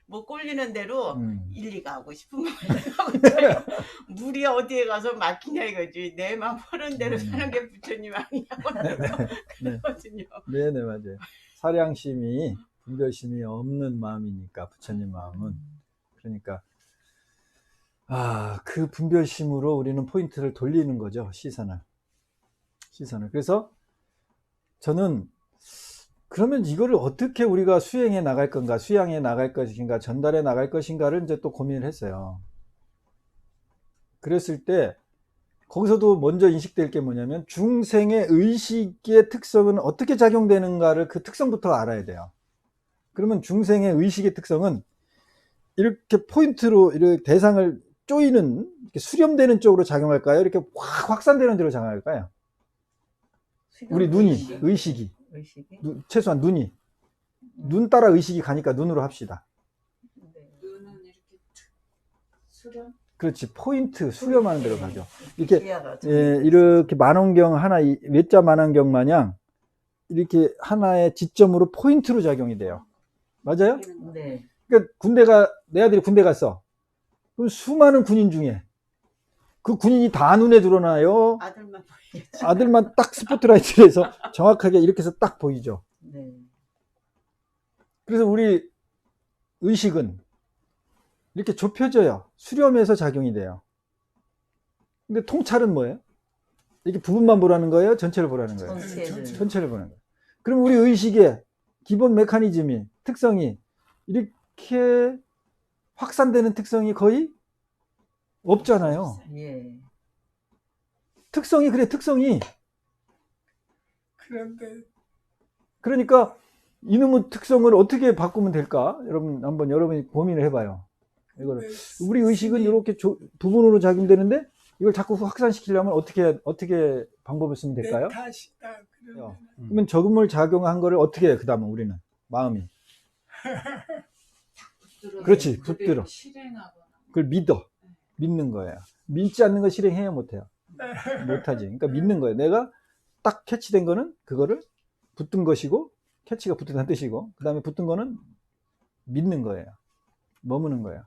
뭐 꼴리는 대로 일리가 하고 싶은 말을 하고 물이 어디에 가서 막히냐 이거지. 내 마음 하는 대로 사는 게 부처님 아니냐고 그러거든요. 네, 맞아요. 사량심이, 분별심이 없는 마음이니까 부처님 마음은. 그러니까 그 분별심으로 우리는 포인트를 돌리는 거죠. 시선을. 그래서 저는 그러면 이거를 어떻게 우리가 수행해 나갈 건가, 수양해 나갈 것인가, 전달해 나갈 것인가를 이제 또 고민을 했어요. 그랬을 때 거기서도 먼저 인식될 게 뭐냐면 중생의 의식의 특성은 어떻게 작용되는가를 그 특성부터 알아야 돼요. 그러면 중생의 의식의 특성은 이렇게 포인트로 이렇게 대상을 쪼이는, 이렇게 수렴되는 쪽으로 작용할까요? 이렇게 확 확산되는 데로 작용할까요? 우리 눈이, 의식이. 최소한 눈이. 눈 따라 의식이 가니까 눈으로 합시다. 눈은 이렇게 수렴? 그렇지. 포인트, 수렴하는 데로 가죠. 이렇게 만원경 하나, 외자 만원경 마냥 이렇게 하나의 지점으로 포인트로 작용이 돼요. 맞아요? 네. 그러니까 내 아들이 군대 갔어. 그럼 수많은 군인 중에 그 군인이 다 눈에 드러나요? 아들만 보이겠죠. 아들만 딱 스포트라이트를 해서 정확하게 이렇게 해서 딱 보이죠. 네. 그래서 우리 의식은 이렇게 좁혀져요. 수렴해서 작용이 돼요. 근데 통찰은 뭐예요? 이렇게 부분만 보라는 거예요? 전체를 보라는 거예요? 전체를 보는 거예요. 그럼 우리 의식의 기본 메커니즘이, 특성이 이렇게 확산되는 특성이 거의 없잖아요. 예. 특성이 그래, 특성이. 그런데 그러니까 이놈의 특성을 어떻게 바꾸면 될까? 여러분 한번 여러분이 고민을 해봐요. 이거를 우리 의식은 이렇게 부분으로 작용되는데 이걸 자꾸 확산시키려면 어떻게 방법을 쓰면 될까요? 내 탓이다. 그러면 그러면 저금을 작용한 거를 어떻게 해? 그 다음은 우리는 마음이 그렇지, 붙들어. 실행하거나. 그걸 믿는 거예요. 믿지 않는 거 실행해야 못해요. 못하지. 그러니까 믿는 거예요. 내가 딱 캐치된 거는 그거를 붙든 것이고, 캐치가 붙든다는 뜻이고, 그 다음에 붙든 거는 믿는 거예요. 머무는 거예요.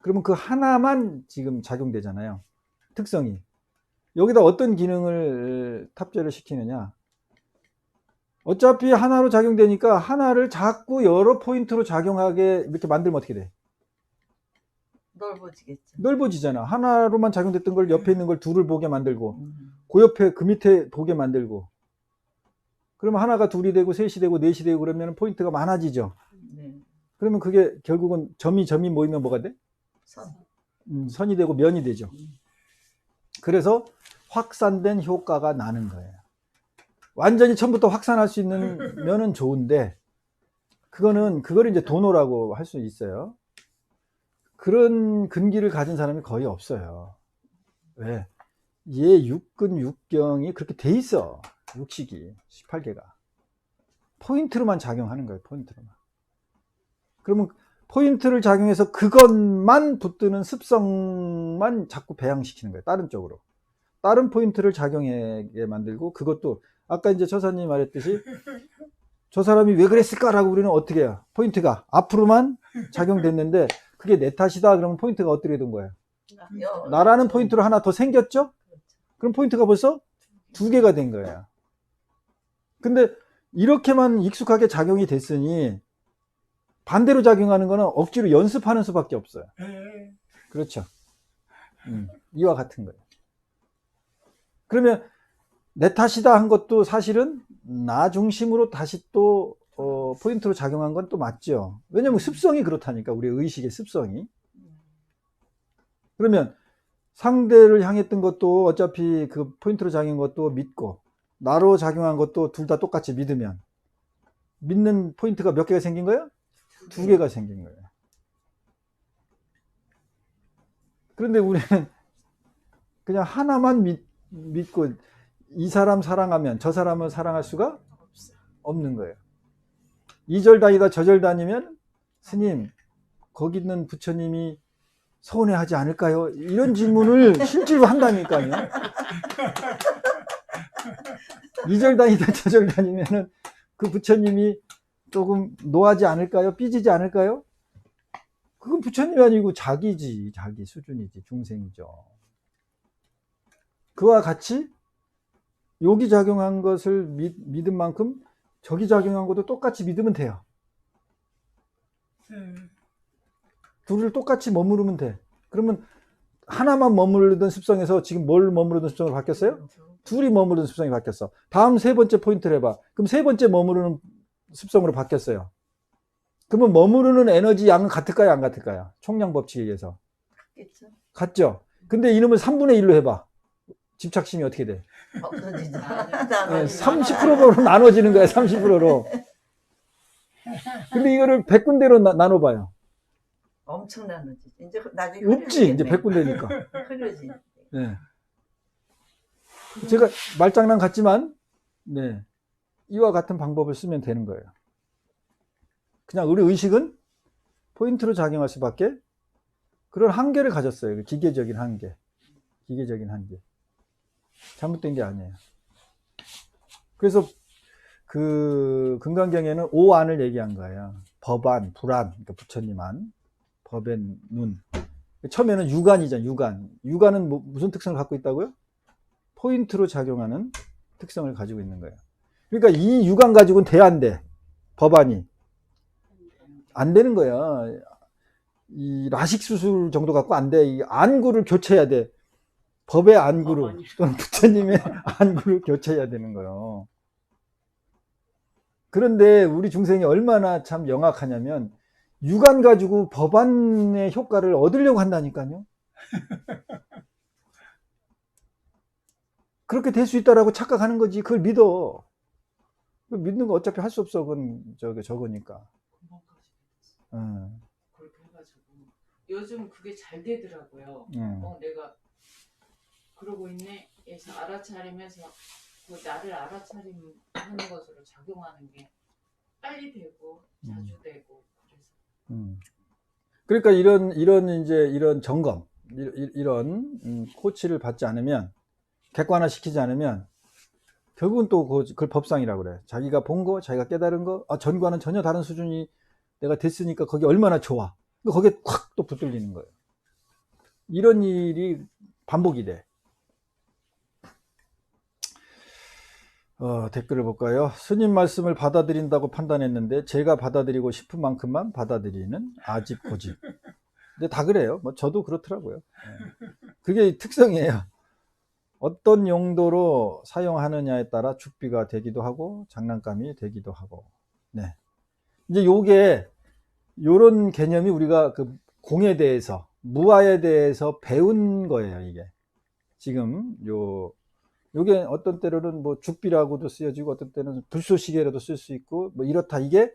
그러면 그 하나만 지금 작용되잖아요. 특성이. 여기다 어떤 기능을 탑재를 시키느냐. 어차피 하나로 작용되니까 하나를 자꾸 여러 포인트로 작용하게 이렇게 만들면 어떻게 돼? 넓어지겠죠. 넓어지잖아. 하나로만 작용됐던 걸 옆에 있는 걸 둘을 보게 만들고, 그 옆에 그 밑에 보게 만들고. 그러면 하나가 둘이 되고 셋이 되고 넷이 되고 그러면 포인트가 많아지죠. 네. 그러면 그게 결국은 점이 모이면 뭐가 돼? 선. 선이 되고 면이 되죠. 그래서 확산된 효과가 나는 거예요. 완전히 처음부터 확산할 수 있는 면은 좋은데, 그걸 이제 도노라고 할 수 있어요. 그런 근기를 가진 사람이 거의 없어요. 왜? 얘 육근 육경이 그렇게 돼 있어. 육식이 18개가 포인트로만 작용하는 거예요. 포인트로만. 그러면 포인트를 작용해서 그것만 붙드는 습성만 자꾸 배양시키는 거예요. 다른 쪽으로. 다른 포인트를 작용하게 만들고, 그것도 아까 이제 처사님이 말했듯이 저 사람이 왜 그랬을까라고 우리는 어떻게 해요? 포인트가 앞으로만 작용됐는데 그게 내 탓이다. 그러면 포인트가 어떻게 된 거예요? 나라는 포인트로 하나 더 생겼죠? 그럼 포인트가 벌써 2개가 된 거예요. 근데 이렇게만 익숙하게 작용이 됐으니 반대로 작용하는 거는 억지로 연습하는 수밖에 없어요. 그렇죠. 이와 같은 거예요. 그러면 내 탓이다 한 것도 사실은 나 중심으로 다시 또 포인트로 작용한 건 또 맞죠. 왜냐면 습성이 그렇다니까. 우리의 의식의 습성이. 그러면 상대를 향했던 것도 어차피 그 포인트로 작용한 것도 믿고, 나로 작용한 것도 둘 다 똑같이 믿으면 믿는 포인트가 몇 개가 생긴 거예요? 2개가 생긴 거예요. 그런데 우리는 그냥 하나만 믿고 이 사람 사랑하면 저 사람을 사랑할 수가 없는 거예요. 이 절 다니다 저 절 다니면 스님 거기 있는 부처님이 서운해하지 않을까요? 이런 질문을 실제로 한다니까요. 이 절 다니다 저 절 다니면은 그 부처님이 조금 노하지 않을까요? 삐지지 않을까요? 그건 부처님이 아니고 자기지. 자기 수준이지. 중생이죠. 그와 같이 여기 작용한 것을 믿은 만큼 저기 작용한 것도 똑같이 믿으면 돼요. 둘을 똑같이 머무르면 돼. 그러면 하나만 머무르던 습성에서 지금 뭘 머무르던 습성으로 바뀌었어요? 둘이 머무르던 습성이 바뀌었어. 다음 세 번째 포인트를 해봐. 그럼 세 번째 머무르는 습성으로 바뀌었어요. 그러면 머무르는 에너지 양은 같을까요? 안 같을까요? 총량 법칙에 의해서. 같겠죠. 같죠? 근데 이놈을 3분의 1로 해봐. 집착심이 어떻게 돼? 없어지죠. 30%로 나눠지는 거야. 30%로. 근데 이거를 100군데로 나눠봐요. 엄청 나누지. 이제 나중에 없지. 이제 흐르겠네. 100군데니까. 흐르지. 네. 제가 말장난 같지만, 네. 이와 같은 방법을 쓰면 되는 거예요. 그냥 우리 의식은 포인트로 작용할 수밖에 그런 한계를 가졌어요. 기계적인 한계. 기계적인 한계. 잘못된 게 아니에요. 그래서 그 금강경에는 오안을 얘기한 거예요. 법안, 불안, 그러니까 부처님 안, 법의 눈. 처음에는 유관이잖아요. 유관. 유관은 무슨 특성을 갖고 있다고요? 포인트로 작용하는 특성을 가지고 있는 거예요. 그러니까 이 유관 가지고는 돼, 안 돼? 법안이. 안 되는 거야. 이 라식 수술 정도 갖고 안 돼. 이 안구를 교체해야 돼. 법의 안구로 또는 부처님의 안구를 교체해야 되는 거예요. 그런데 우리 중생이 얼마나 참 영악하냐면 육안 가지고 법안의 효과를 얻으려고 한다니까요. 그렇게 될 수 있다라고 착각하는 거지. 그걸 믿어. 그걸 믿는 거 어차피 할 수 없어. 그건 저거니까. 금방까지 됐어. 그렇게 해가지고 요즘 그게 잘 되더라고요. 내가 그러고 있네 해서 알아차리면서 그 나를 알아차리는 것으로 작용하는 게 빨리 되고 자주 되고 그래서. 그러니까 이런 점검, 이런 코치를 받지 않으면, 객관화 시키지 않으면 결국은 또 그걸 법상이라고 그래. 자기가 본 거, 자기가 깨달은 거, 전과는 전혀 다른 수준이 내가 됐으니까 거기 얼마나 좋아. 거기에 콱 또 붙들리는 거예요. 이런 일이 반복이 돼. 댓글을 볼까요? 스님 말씀을 받아들인다고 판단했는데 제가 받아들이고 싶은 만큼만 받아들이는 아집 고집. 근데 다 그래요. 뭐 저도 그렇더라고요. 그게 특성이에요. 어떤 용도로 사용하느냐에 따라 죽비가 되기도 하고 장난감이 되기도 하고. 네. 이제 요런 개념이 우리가 그 공에 대해서, 무아에 대해서 배운 거예요, 이게. 지금 요게 어떤 때로는 뭐 죽비라고도 쓰여지고 어떤 때는 불쏘시개라도 쓸 수 있고 뭐 이렇다. 이게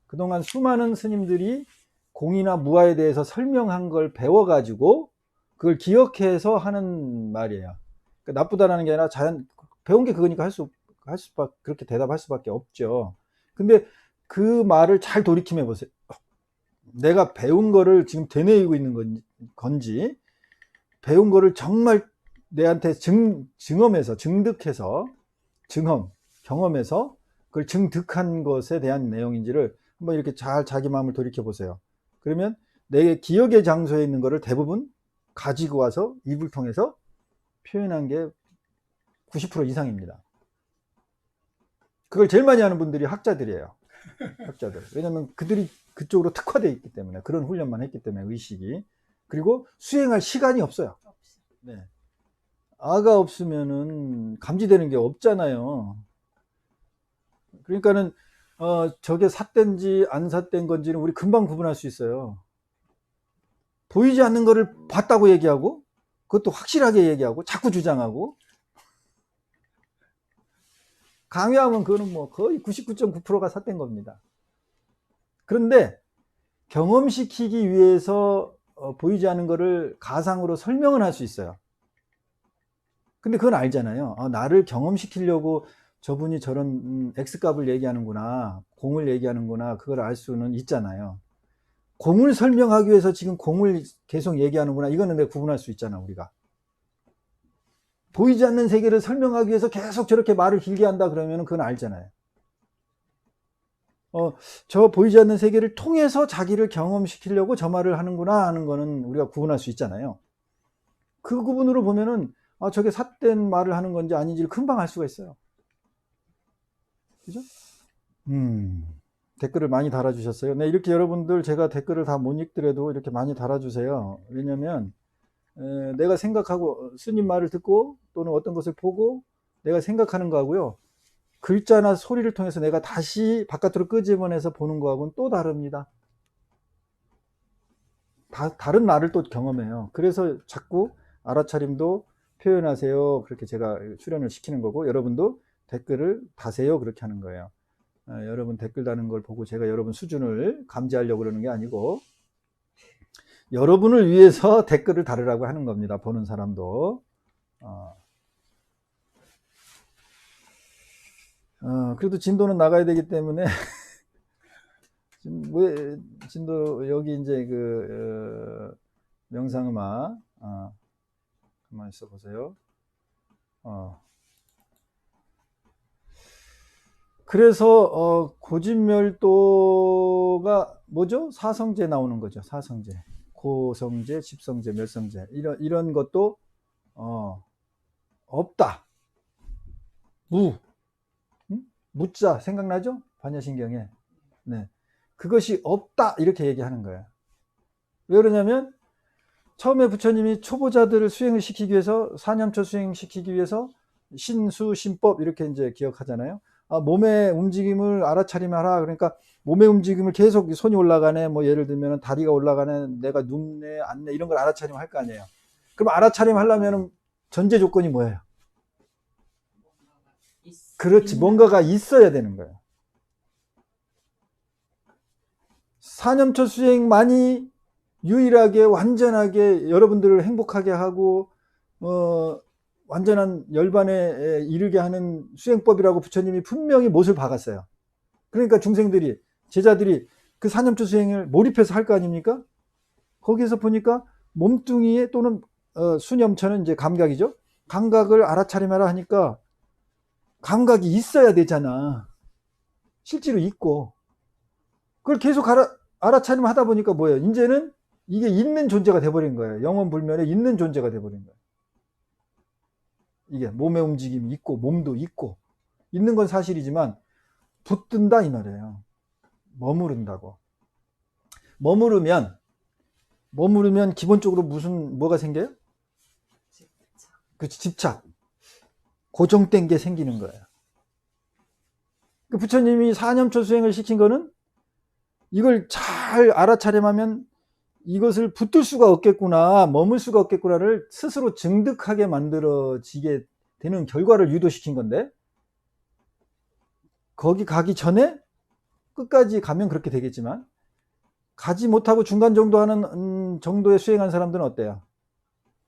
그동안 수많은 스님들이 공이나 무아에 대해서 설명한 걸 배워가지고 그걸 기억해서 하는 말이에요. 그러니까 나쁘다라는 게 아니라 배운 게 그거니까 그렇게 대답할 수밖에 없죠. 근데 그 말을 잘 돌이킴해 보세요. 내가 배운 거를 지금 되뇌이고 있는 건지, 배운 거를 정말 내한테 증득해서 경험해서 그걸 증득한 것에 대한 내용인지를 한번 이렇게 잘 자기 마음을 돌이켜 보세요. 그러면 내 기억의 장소에 있는 거를 대부분 가지고 와서 입을 통해서 표현한 게 90% 이상입니다. 그걸 제일 많이 하는 분들이 학자들이에요. 학자들. 왜냐면 그들이 그쪽으로 특화되어 있기 때문에, 그런 훈련만 했기 때문에, 의식이. 그리고 수행할 시간이 없어요. 네. 아가 없으면은 감지되는 게 없잖아요. 그러니까는 저게 삿된지 안 삿된 건지는 우리 금방 구분할 수 있어요. 보이지 않는 거를 봤다고 얘기하고, 그것도 확실하게 얘기하고, 자꾸 주장하고, 강요하면 그거는 뭐 거의 99.9%가 삿된 겁니다. 그런데 경험시키기 위해서 보이지 않는 거를 가상으로 설명은 할 수 있어요. 근데 그건 알잖아요. 나를 경험시키려고 저분이 저런 X값을 얘기하는구나, 공을 얘기하는구나, 그걸 알 수는 있잖아요. 공을 설명하기 위해서 지금 공을 계속 얘기하는구나, 이거는 내가 구분할 수 있잖아, 우리가. 보이지 않는 세계를 설명하기 위해서 계속 저렇게 말을 길게 한다 그러면 그건 알잖아요. 저 보이지 않는 세계를 통해서 자기를 경험시키려고 저 말을 하는구나 하는 거는 우리가 구분할 수 있잖아요. 그 구분으로 보면은 저게 삿된 말을 하는 건지 아닌지를 금방 알 수가 있어요. 그죠? 댓글을 많이 달아주셨어요. 네, 이렇게 여러분들 제가 댓글을 다 못 읽더라도 이렇게 많이 달아주세요. 왜냐면 내가 생각하고 스님 말을 듣고 또는 어떤 것을 보고 내가 생각하는 거하고요, 글자나 소리를 통해서 내가 다시 바깥으로 끄집어내서 보는 거하고는 또 다릅니다. 다른 나를 또 경험해요. 그래서 자꾸 알아차림도 표현하세요, 그렇게 제가 수련을 시키는 거고, 여러분도 댓글을 다세요, 그렇게 하는 거예요. 여러분 댓글 다는 걸 보고 제가 여러분 수준을 감지하려고 그러는 게 아니고, 여러분을 위해서 댓글을 달으라고 하는 겁니다. 보는 사람도. 그래도 진도는 나가야 되기 때문에 진도 여기 이제 명상음악, 가만히 있어 보세요. 그래서 고진멸도가 뭐죠? 사성제 나오는 거죠. 사성제, 고성제, 집성제, 멸성제, 이런 것도 없다. 무자 생각나죠? 반야신경에. 네, 그것이 없다 이렇게 얘기하는 거예요. 왜 그러냐면 처음에 부처님이 초보자들을 수행을 시키기 위해서, 사념초 수행시키기 위해서 신수, 신법 이렇게 이제 기억하잖아요. 몸의 움직임을 알아차림하라. 그러니까 몸의 움직임을 계속 손이 올라가네, 뭐 예를 들면 다리가 올라가네, 내가 눕네, 앉네, 이런 걸 알아차림 할 거 아니에요. 그럼 알아차림 하려면 전제 조건이 뭐예요? 그렇지, 뭔가가 있어야 되는 거예요. 사념초 수행만이 유일하게 완전하게 여러분들을 행복하게 하고 완전한 열반에 이르게 하는 수행법이라고 부처님이 분명히 못을 박았어요. 그러니까 중생들이, 제자들이 그 사념초 수행을 몰입해서 할 거 아닙니까? 거기에서 보니까 몸뚱이에 또는 수념처는 이제 감각이죠. 감각을 알아차림하라 하니까 감각이 있어야 되잖아. 실제로 있고. 그걸 계속 알아차림 하다 보니까 뭐예요? 이제는 이게 있는 존재가 돼버린 거예요. 영원불멸에 있는 존재가 돼버린 거예요. 이게 몸의 움직임이 있고 몸도 있고 있는 건 사실이지만 붙든다 이 말이에요. 머무른다고. 머무르면 기본적으로 뭐가 생겨요? 그렇지, 집착. 고정된 게 생기는 거예요. 그 부처님이 사념초 수행을 시킨 거는 이걸 잘 알아차림하면 이것을 붙들 수가 없겠구나, 머물 수가 없겠구나를 스스로 증득하게 만들어지게 되는 결과를 유도시킨 건데, 거기 가기 전에 끝까지 가면 그렇게 되겠지만 가지 못하고 중간 정도 하는 정도의 수행한 사람들은 어때요?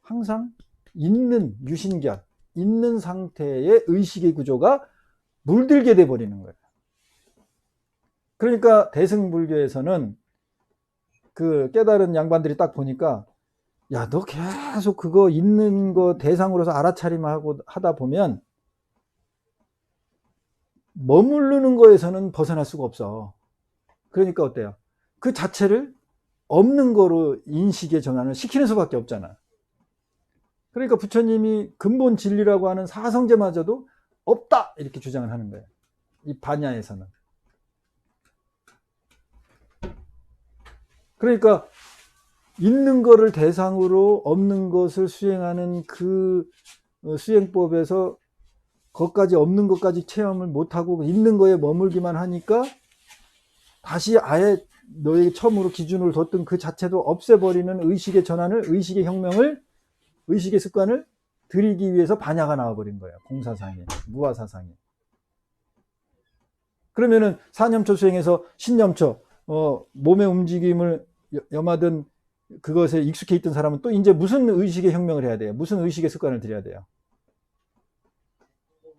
항상 있는 유신견, 있는 상태의 의식의 구조가 물들게 돼 버리는 거예요. 그러니까 대승불교에서는 그 깨달은 양반들이 딱 보니까, 야, 너 계속 그거 있는 거 대상으로서 알아차림하고 하다 보면 머무르는 거에서는 벗어날 수가 없어. 그러니까 어때요? 그 자체를 없는 거로 인식의 전환을 시키는 수밖에 없잖아. 그러니까 부처님이 근본 진리라고 하는 사성제마저도 없다 이렇게 주장을 하는 거예요. 이 반야에서는. 그러니까 있는 거를 대상으로 없는 것을 수행하는 그 수행법에서 거기까지 없는 것까지 체험을 못하고 있는 거에 머물기만 하니까 다시 아예 너에게 처음으로 기준을 뒀던 그 자체도 없애버리는 의식의 전환을, 의식의 혁명을, 의식의 습관을 들이기 위해서 반야가 나와버린 거예요. 공사상에, 무아사상에. 그러면은 사념초 수행에서 신념초, 몸의 움직임을 염하던 그것에 익숙해 있던 사람은 또 이제 무슨 의식의 혁명을 해야 돼요? 무슨 의식의 습관을 들여야 돼요?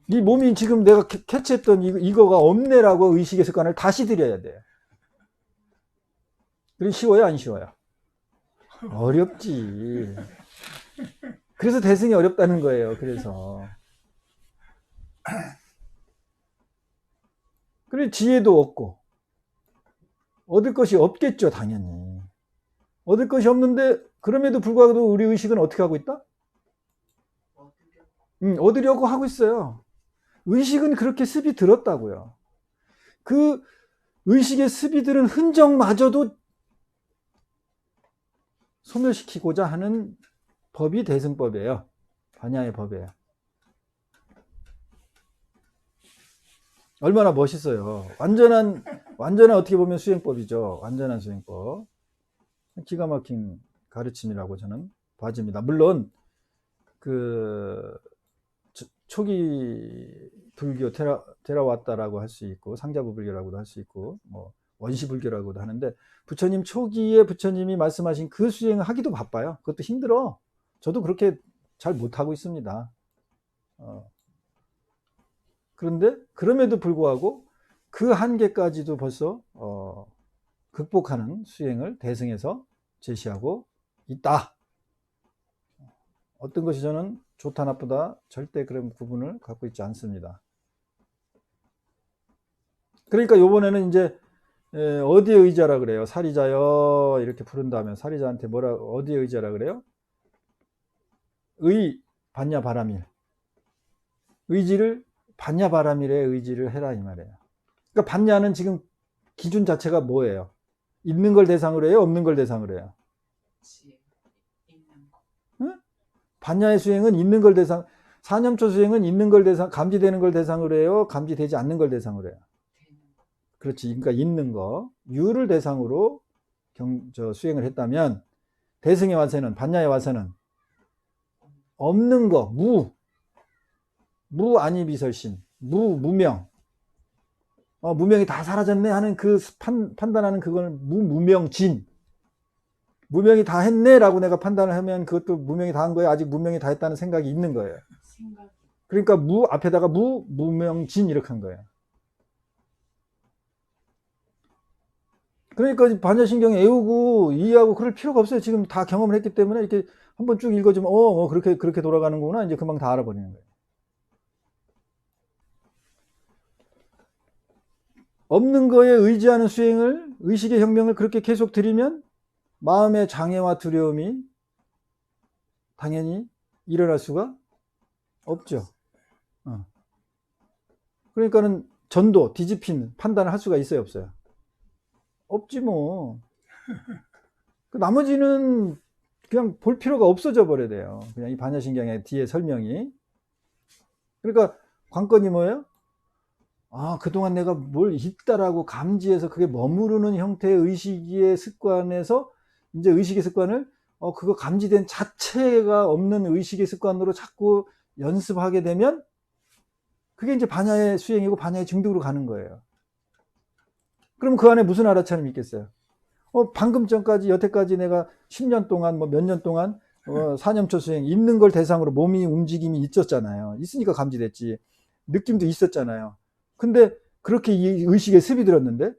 이 몸이 지금 내가 캐치했던 이거가 없네라고 의식의 습관을 다시 들여야 돼요. 그게 쉬워요, 안 쉬워요? 어렵지. 그래서 대승이 어렵다는 거예요. 그래서. 그래, 지혜도 없고 얻을 것이 없겠죠, 당연히. 얻을 것이 없는데 그럼에도 불구하고 우리 의식은 어떻게 하고 있다? 얻으려고 하고 있어요. 의식은 그렇게 습이 들었다고요. 그 의식의 습이 들은 흔적마저도 소멸시키고자 하는 법이 대승법이에요. 반야의 법이에요. 얼마나 멋있어요. 완전한 어떻게 보면 수행법이죠. 완전한 수행법. 기가 막힌 가르침이라고 저는 봐집니다. 물론 그 초기 불교 테라와따라고 할 수 있고 상자부 불교라고도 할 수 있고 뭐 원시 불교라고도 하는데, 부처님 초기에 부처님이 말씀하신 그 수행을 하기도 바빠요. 그것도 힘들어. 저도 그렇게 잘 못하고 있습니다. 그런데 그럼에도 불구하고 그 한계까지도 벌써 극복하는 수행을 대승에서 제시하고 있다. 어떤 것이 저는 좋다 나쁘다 절대 그런 구분을 갖고 있지 않습니다. 그러니까 요번에는 이제 어디에 의지하라 그래요? 사리자여 이렇게 부른다면 사리자한테 어디에 의지하라 그래요? 반야 바라밀. 의지를 반야 바라밀에 의지를 해라 이 말이에요. 그러니까 반야는 지금 기준 자체가 뭐예요? 있는 걸 대상으로 해요? 없는 걸 대상으로 해요? 있는 거. 응? 반야의 수행은 있는 걸 사념초 수행은 있는 걸 감지되는 걸 대상으로 해요? 감지되지 않는 걸 대상으로 해요? 그렇지. 그러니까 있는 거, 유를 대상으로 수행을 했다면, 대승에 와서는, 반야에 와서는 없는 거, 무아니비설신, 무명, 무명이 다 사라졌네 하는 그 판단하는 그걸 무명진, 무명이 다 했네 라고 내가 판단을 하면 그것도 무명이 다 한 거예요. 아직 무명이 다 했다는 생각이 있는 거예요. 그러니까 앞에다가 무명진 이렇게 한 거예요. 그러니까 반야신경 애우고 이해하고 그럴 필요가 없어요. 지금 다 경험을 했기 때문에 이렇게 한번 쭉 읽어주면 그렇게 돌아가는구나. 이제 금방 다 알아버리는 거예요. 없는 거에 의지하는 수행을, 의식의 혁명을 그렇게 계속 들이면 마음의 장애와 두려움이 당연히 일어날 수가 없죠. 그러니까는 전도, 뒤집힌 판단을 할 수가 있어요, 없어요? 없지 뭐. 나머지는 그냥 볼 필요가 없어져 버려야 돼요. 그냥 이 반야신경의 뒤에 설명이. 그러니까 관건이 뭐예요? 그동안 내가 뭘 있다라고 감지해서 그게 머무르는 형태의 의식의 습관에서 이제 의식의 습관을 그거 감지된 자체가 없는 의식의 습관으로 자꾸 연습하게 되면 그게 이제 반야의 수행이고 반야의 증득으로 가는 거예요. 그럼 그 안에 무슨 알아차림이 있겠어요? 방금 전까지 여태까지 내가 10년 동안 몇 년 동안 사념초 수행 있는 걸 대상으로 몸이 움직임이 있었잖아요. 있으니까 감지됐지. 느낌도 있었잖아요. 근데 그렇게 이 의식에 습이 들었는데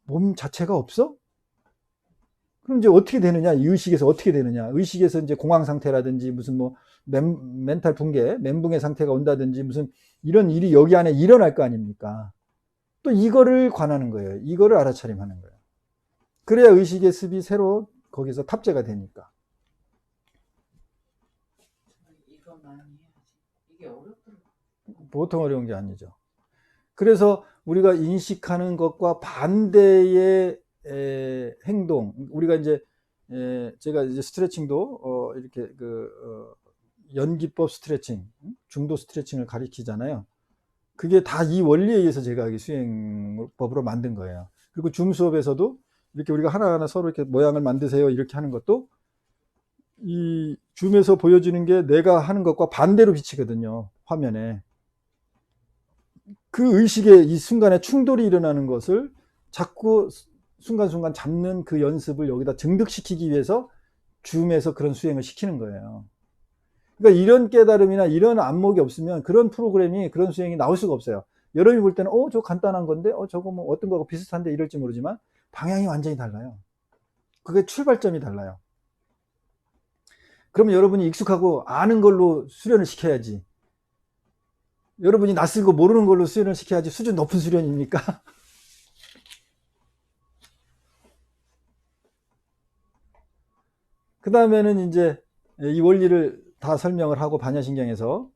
몸 자체가 없어? 그럼 이제 어떻게 되느냐? 이 의식에서 어떻게 되느냐? 의식에서 이제 공황 상태라든지 무슨 멘탈 붕괴, 멘붕의 상태가 온다든지 무슨 이런 일이 여기 안에 일어날 거 아닙니까? 또 이거를 관하는 거예요. 이거를 알아차림하는 거예요. 그래야 의식의 습이 새로 거기서 탑재가 되니까. 이거 많이 해야지. 이게 어렵더라고. 보통 어려운 게 아니죠. 그래서 우리가 인식하는 것과 반대의 행동, 우리가 이제 제가 이제 스트레칭도 이렇게 연기법 스트레칭, 중도 스트레칭을 가리키잖아요. 그게 다 이 원리에 의해서 제가 수행법으로 만든 거예요. 그리고 줌 수업에서도 이렇게 우리가 하나하나 서로 이렇게 모양을 만드세요 이렇게 하는 것도 이 줌에서 보여주는 게 내가 하는 것과 반대로 비치거든요, 화면에. 그 의식의 이 순간에 충돌이 일어나는 것을 자꾸 순간순간 잡는 그 연습을 여기다 증득시키기 위해서 줌에서 그런 수행을 시키는 거예요. 그러니까 이런 깨달음이나 이런 안목이 없으면 그런 프로그램이, 그런 수행이 나올 수가 없어요. 여러분이 볼 때는 저거 간단한 건데 저거 뭐 어떤 거하고 비슷한데 이럴지 모르지만 방향이 완전히 달라요. 그게 출발점이 달라요. 그러면 여러분이 익숙하고 아는 걸로 수련을 시켜야지. 여러분이 낯설고 모르는 걸로 수련을 시켜야지 수준 높은 수련입니까? 그 다음에는 이제 이 원리를 다 설명을 하고 반야신경에서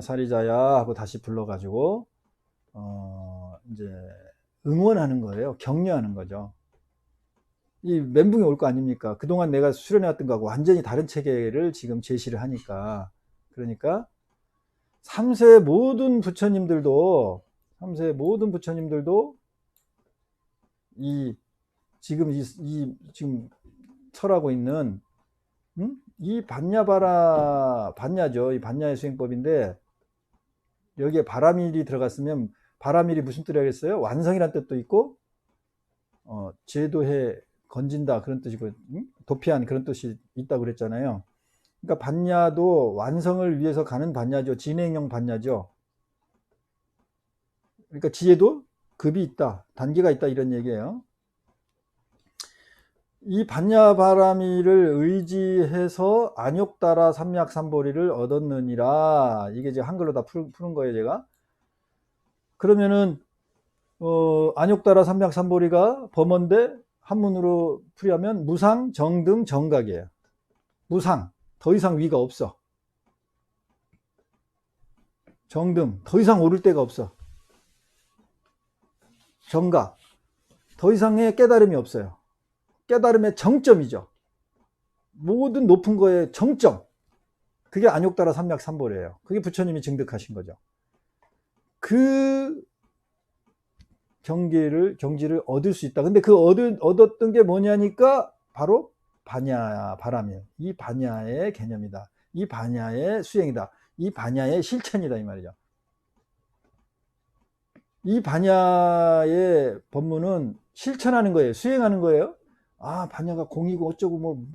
사리자야 하고 다시 불러가지고 이제 응원하는 거예요. 격려하는 거죠. 이 멘붕이 올 거 아닙니까? 그동안 내가 수련해왔던 거하고 완전히 다른 체계를 지금 제시를 하니까. 그러니까 3세 모든 부처님들도 지금 설하고 있는 이 반야죠. 이 반야의 수행법인데 여기에 바라밀이 들어갔으면 바라밀이 무슨 뜻이라겠어요? 완성이란 뜻도 있고 제도해 건진다 그런 뜻이고 도피한 그런 뜻이 있다고 그랬잖아요. 그러니까 반야도 완성을 위해서 가는 반야죠. 진행형 반야죠. 그러니까 지혜도 급이 있다, 단계가 있다 이런 얘기예요. 이 반야바라미를 의지해서 안욕따라 삼약삼보리를 얻었느니라. 이게 이제 한글로 다 푸는 거예요, 제가. 그러면은 안욕따라 삼약삼보리가 범어인데 한문으로 풀이하면 무상, 정등, 정각이에요. 무상, 더 이상 위가 없어. 정등, 더 이상 오를 데가 없어. 정각, 더 이상의 깨달음이 없어요. 깨달음의 정점이죠. 모든 높은 거의 정점. 그게 안욕따라 삼맥삼보래요. 그게 부처님이 증득하신 거죠. 그 경지를 얻을 수 있다. 근데 그 얻었던 게 뭐냐니까 바로 반야, 바람이에요. 이 반야의 개념이다. 이 반야의 수행이다. 이 반야의 실천이다. 이 말이죠. 이 반야의 법문은 실천하는 거예요. 수행하는 거예요. 아, 반야가 공이고 어쩌고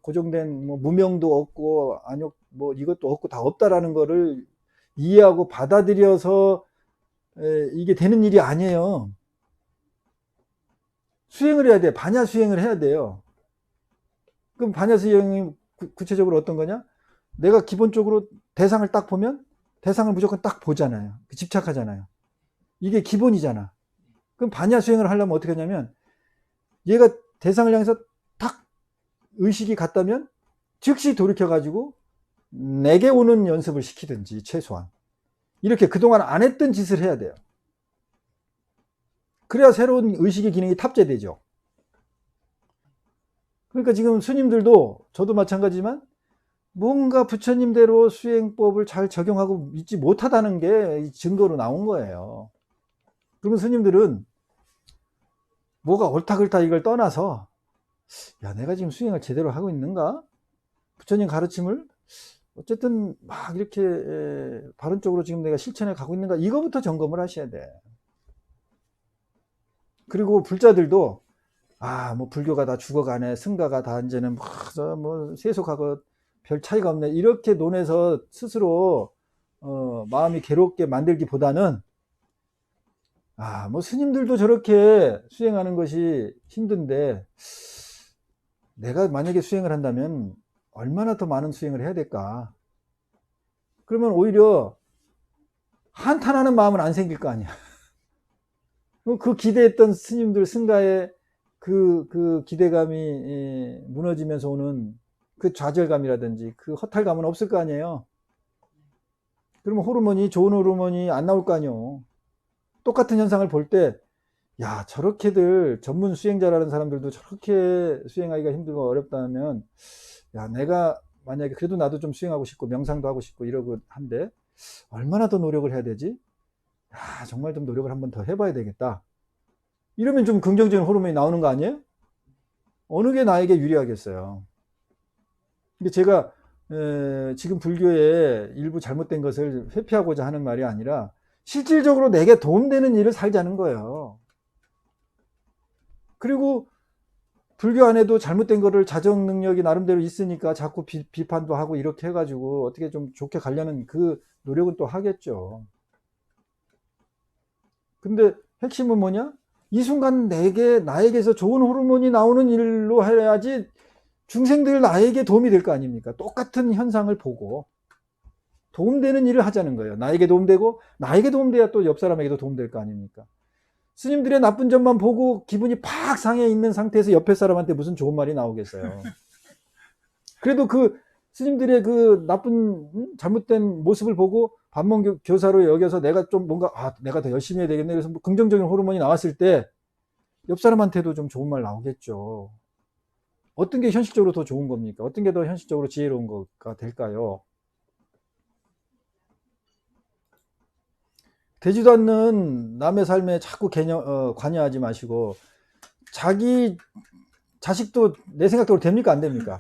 고정된 무명도 없고 안욕 이것도 없고 다 없다라는 거를 이해하고 받아들여서 이게 되는 일이 아니에요. 수행을 해야 돼. 반야 수행을 해야 돼요. 그럼 반야 수행이 구체적으로 어떤 거냐? 내가 기본적으로 대상을 딱 보면 대상을 무조건 딱 보잖아요. 집착하잖아요. 이게 기본이잖아. 그럼 반야 수행을 하려면 어떻게 하냐면 얘가 대상을 향해서 딱 의식이 갔다면 즉시 돌이켜가지고 내게 오는 연습을 시키든지 최소한 이렇게 그동안 안 했던 짓을 해야 돼요. 그래야 새로운 의식의 기능이 탑재되죠. 그러니까 지금 스님들도 저도 마찬가지지만 뭔가 부처님대로 수행법을 잘 적용하고 있지 못하다는 게 증거로 나온 거예요. 그러면 스님들은 뭐가 옳다 그렇다 이걸 떠나서 야, 내가 지금 수행을 제대로 하고 있는가? 부처님 가르침을 어쨌든 막 이렇게 바른 쪽으로 지금 내가 실천해 가고 있는가? 이거부터 점검을 하셔야 돼. 그리고 불자들도 불교가 다 죽어가네, 승가가 다 이제는 세속하고 별 차이가 없네 이렇게 논해서 스스로 마음이 괴롭게 만들기보다는 스님들도 저렇게 수행하는 것이 힘든데 내가 만약에 수행을 한다면 얼마나 더 많은 수행을 해야 될까? 그러면 오히려 한탄하는 마음은 안 생길 거 아니야. 그 기대했던 스님들 승가의 그 기대감이 무너지면서 오는 그 좌절감이라든지 그 허탈감은 없을 거 아니에요. 그러면 좋은 호르몬이 안 나올 거 아니에요. 똑같은 현상을 볼 때, 야, 저렇게들 전문 수행자라는 사람들도 저렇게 수행하기가 힘들고 어렵다면, 야, 내가 만약에 그래도 나도 좀 수행하고 싶고 명상도 하고 싶고 이러고 한데 얼마나 더 노력을 해야 되지? 야, 정말 좀 노력을 한번 더 해봐야 되겠다. 이러면 좀 긍정적인 호르몬이 나오는 거 아니에요? 어느 게 나에게 유리하겠어요. 근데 제가 지금 불교의 일부 잘못된 것을 회피하고자 하는 말이 아니라 실질적으로 내게 도움되는 일을 살자는 거예요. 그리고 불교 안에도 잘못된 거를 자정 능력이 나름대로 있으니까 자꾸 비판도 하고 이렇게 해가지고 어떻게 좀 좋게 가려는 그 노력은 또 하겠죠. 근데 핵심은 뭐냐? 이 순간 나에게서 좋은 호르몬이 나오는 일로 해야지 중생들 나에게 도움이 될 거 아닙니까? 똑같은 현상을 보고 도움되는 일을 하자는 거예요. 나에게 도움되고 나에게 도움돼야 또 옆 사람에게도 도움될 거 아닙니까? 스님들의 나쁜 점만 보고 기분이 팍 상해 있는 상태에서 옆에 사람한테 무슨 좋은 말이 나오겠어요. 그래도 그 스님들의 그 나쁜 잘못된 모습을 보고 반면 교사로 여겨서 내가 좀 내가 더 열심히 해야 되겠네. 그래서 긍정적인 호르몬이 나왔을 때 옆 사람한테도 좀 좋은 말 나오겠죠. 어떤 게 현실적으로 더 좋은 겁니까? 어떤 게 더 현실적으로 지혜로운 거가 될까요? 되지도 않는 남의 삶에 자꾸 관여하지 마시고 자기 자식도 내 생각대로 됩니까? 안 됩니까?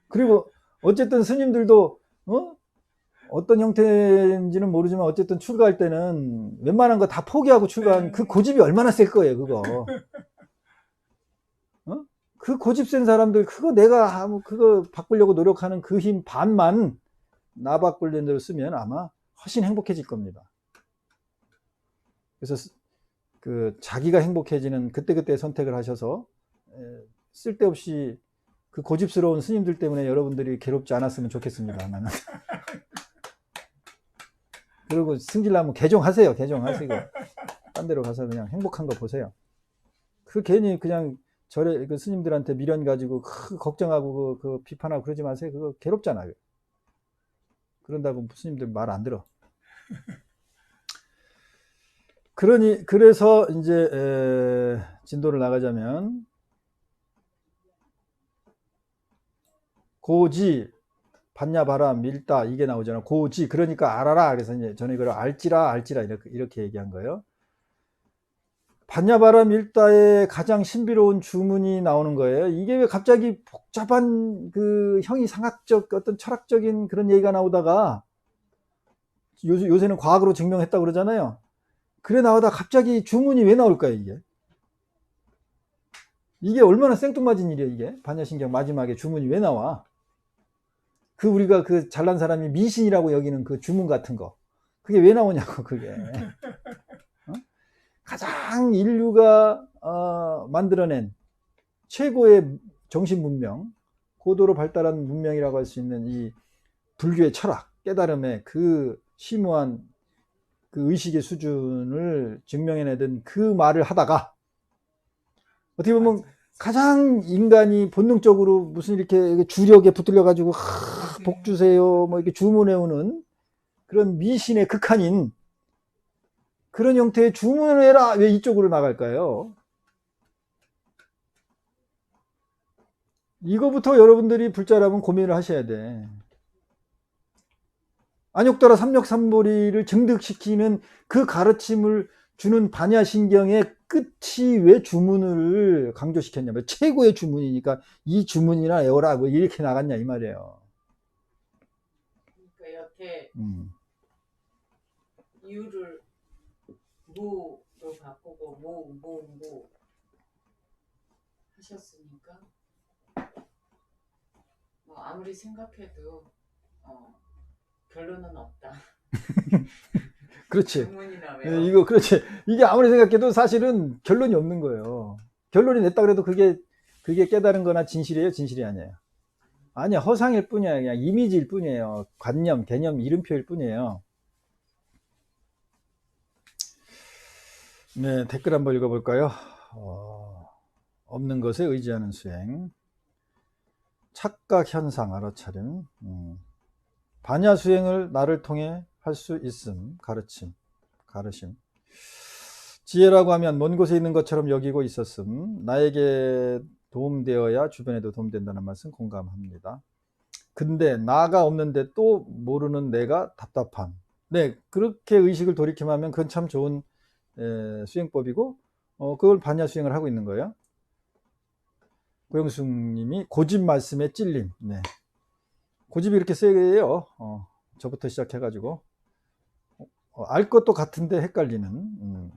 그리고 어쨌든 스님들도 어떤 형태인지는 모르지만 어쨌든 출가할 때는 웬만한 거 다 포기하고 출가한 그 고집이 얼마나 셀 거예요, 그거. 그 고집 센 사람들, 그거 바꾸려고 노력하는 그 힘 반만 나 바꾸려는 대로 쓰면 아마 훨씬 행복해질 겁니다. 그래서 자기가 행복해지는 그때그때 선택을 하셔서 쓸데없이 그 고집스러운 스님들 때문에 여러분들이 괴롭지 않았으면 좋겠습니다. 나는. 그리고 승질나면 개종하세요. 딴 데로 가서 그냥 행복한 거 보세요. 괜히 그냥 그 스님들한테 미련 가지고 걱정하고 그 비판하고 그러지 마세요. 그거 괴롭잖아요. 그런다고 스님들 말 안 들어. 그래서 이제 진도를 나가자면 고지, 반야바람, 밀다 이게 나오잖아. 고지, 그러니까 알아라. 그래서 이제 저는 이걸 알지라 이렇게 얘기한 거예요. 반야바람 밀다에 가장 신비로운 주문이 나오는 거예요. 이게 왜 갑자기 복잡한 그 형이상학적 어떤 철학적인 그런 얘기가 나오다가 요새는 과학으로 증명했다고 그러잖아요. 그래 나오다 갑자기 주문이 왜 나올까요, 이게? 이게 얼마나 생뚱맞은 일이에요, 이게. 반야신경 마지막에 주문이 왜 나와? 그 우리가 그 잘난 사람이 미신이라고 여기는 그 주문 같은 거. 그게 왜 나오냐고, 그게. 어? 가장 인류가 만들어낸 최고의 정신 문명, 고도로 발달한 문명이라고 할 수 있는 이 불교의 철학, 깨달음의 그 심오한 그 의식의 수준을 증명해내던 그 말을 하다가 어떻게 보면 가장 인간이 본능적으로 무슨 이렇게 주력에 붙들려 가지고 복 주세요 뭐 이렇게 주문해오는 그런 미신의 극한인 그런 형태의 주문을 해라 왜 이쪽으로 나갈까요? 이거부터 여러분들이 불자라면 고민을 하셔야 돼. 안욕따라 삼력삼보리를 증득시키는 그 가르침을 주는 반야신경의 끝이 왜 주문을 강조시켰냐면 최고의 주문이니까 이 주문이나 외워라 뭐 이렇게 나갔냐 이 말이에요. 그러니까 여태 유를 무로 바꾸고 무 하셨으니까 뭐 아무리 생각해도 결론은 없다. 그렇지. 주문이나 예, 외워. 이거 그렇지. 이게 아무리 생각해도 사실은 결론이 없는 거예요. 결론이 냈다 그래도 그게 깨달은 거나 진실이에요, 진실이 아니에요. 아니야, 허상일 뿐이야. 그냥 이미지일 뿐이에요. 관념, 개념, 이름표일 뿐이에요. 네, 댓글 한번 읽어볼까요? 없는 것에 의지하는 수행. 착각 현상 알아차림. 반야 수행을 나를 통해 할 수 있음. 가르침. 지혜라고 하면 먼 곳에 있는 것처럼 여기고 있었음. 나에게 도움되어야 주변에도 도움된다는 말씀 공감합니다. 근데 나가 없는데 또 모르는 내가 답답함. 네, 그렇게 의식을 돌이키면 그건 참 좋은 수행법이고 그걸 반야 수행을 하고 있는 거예요. 고영숙님이 고집 말씀에 찔림. 네. 고집이 이렇게 세요. 저부터 시작해가지고 알 것도 같은데 헷갈리는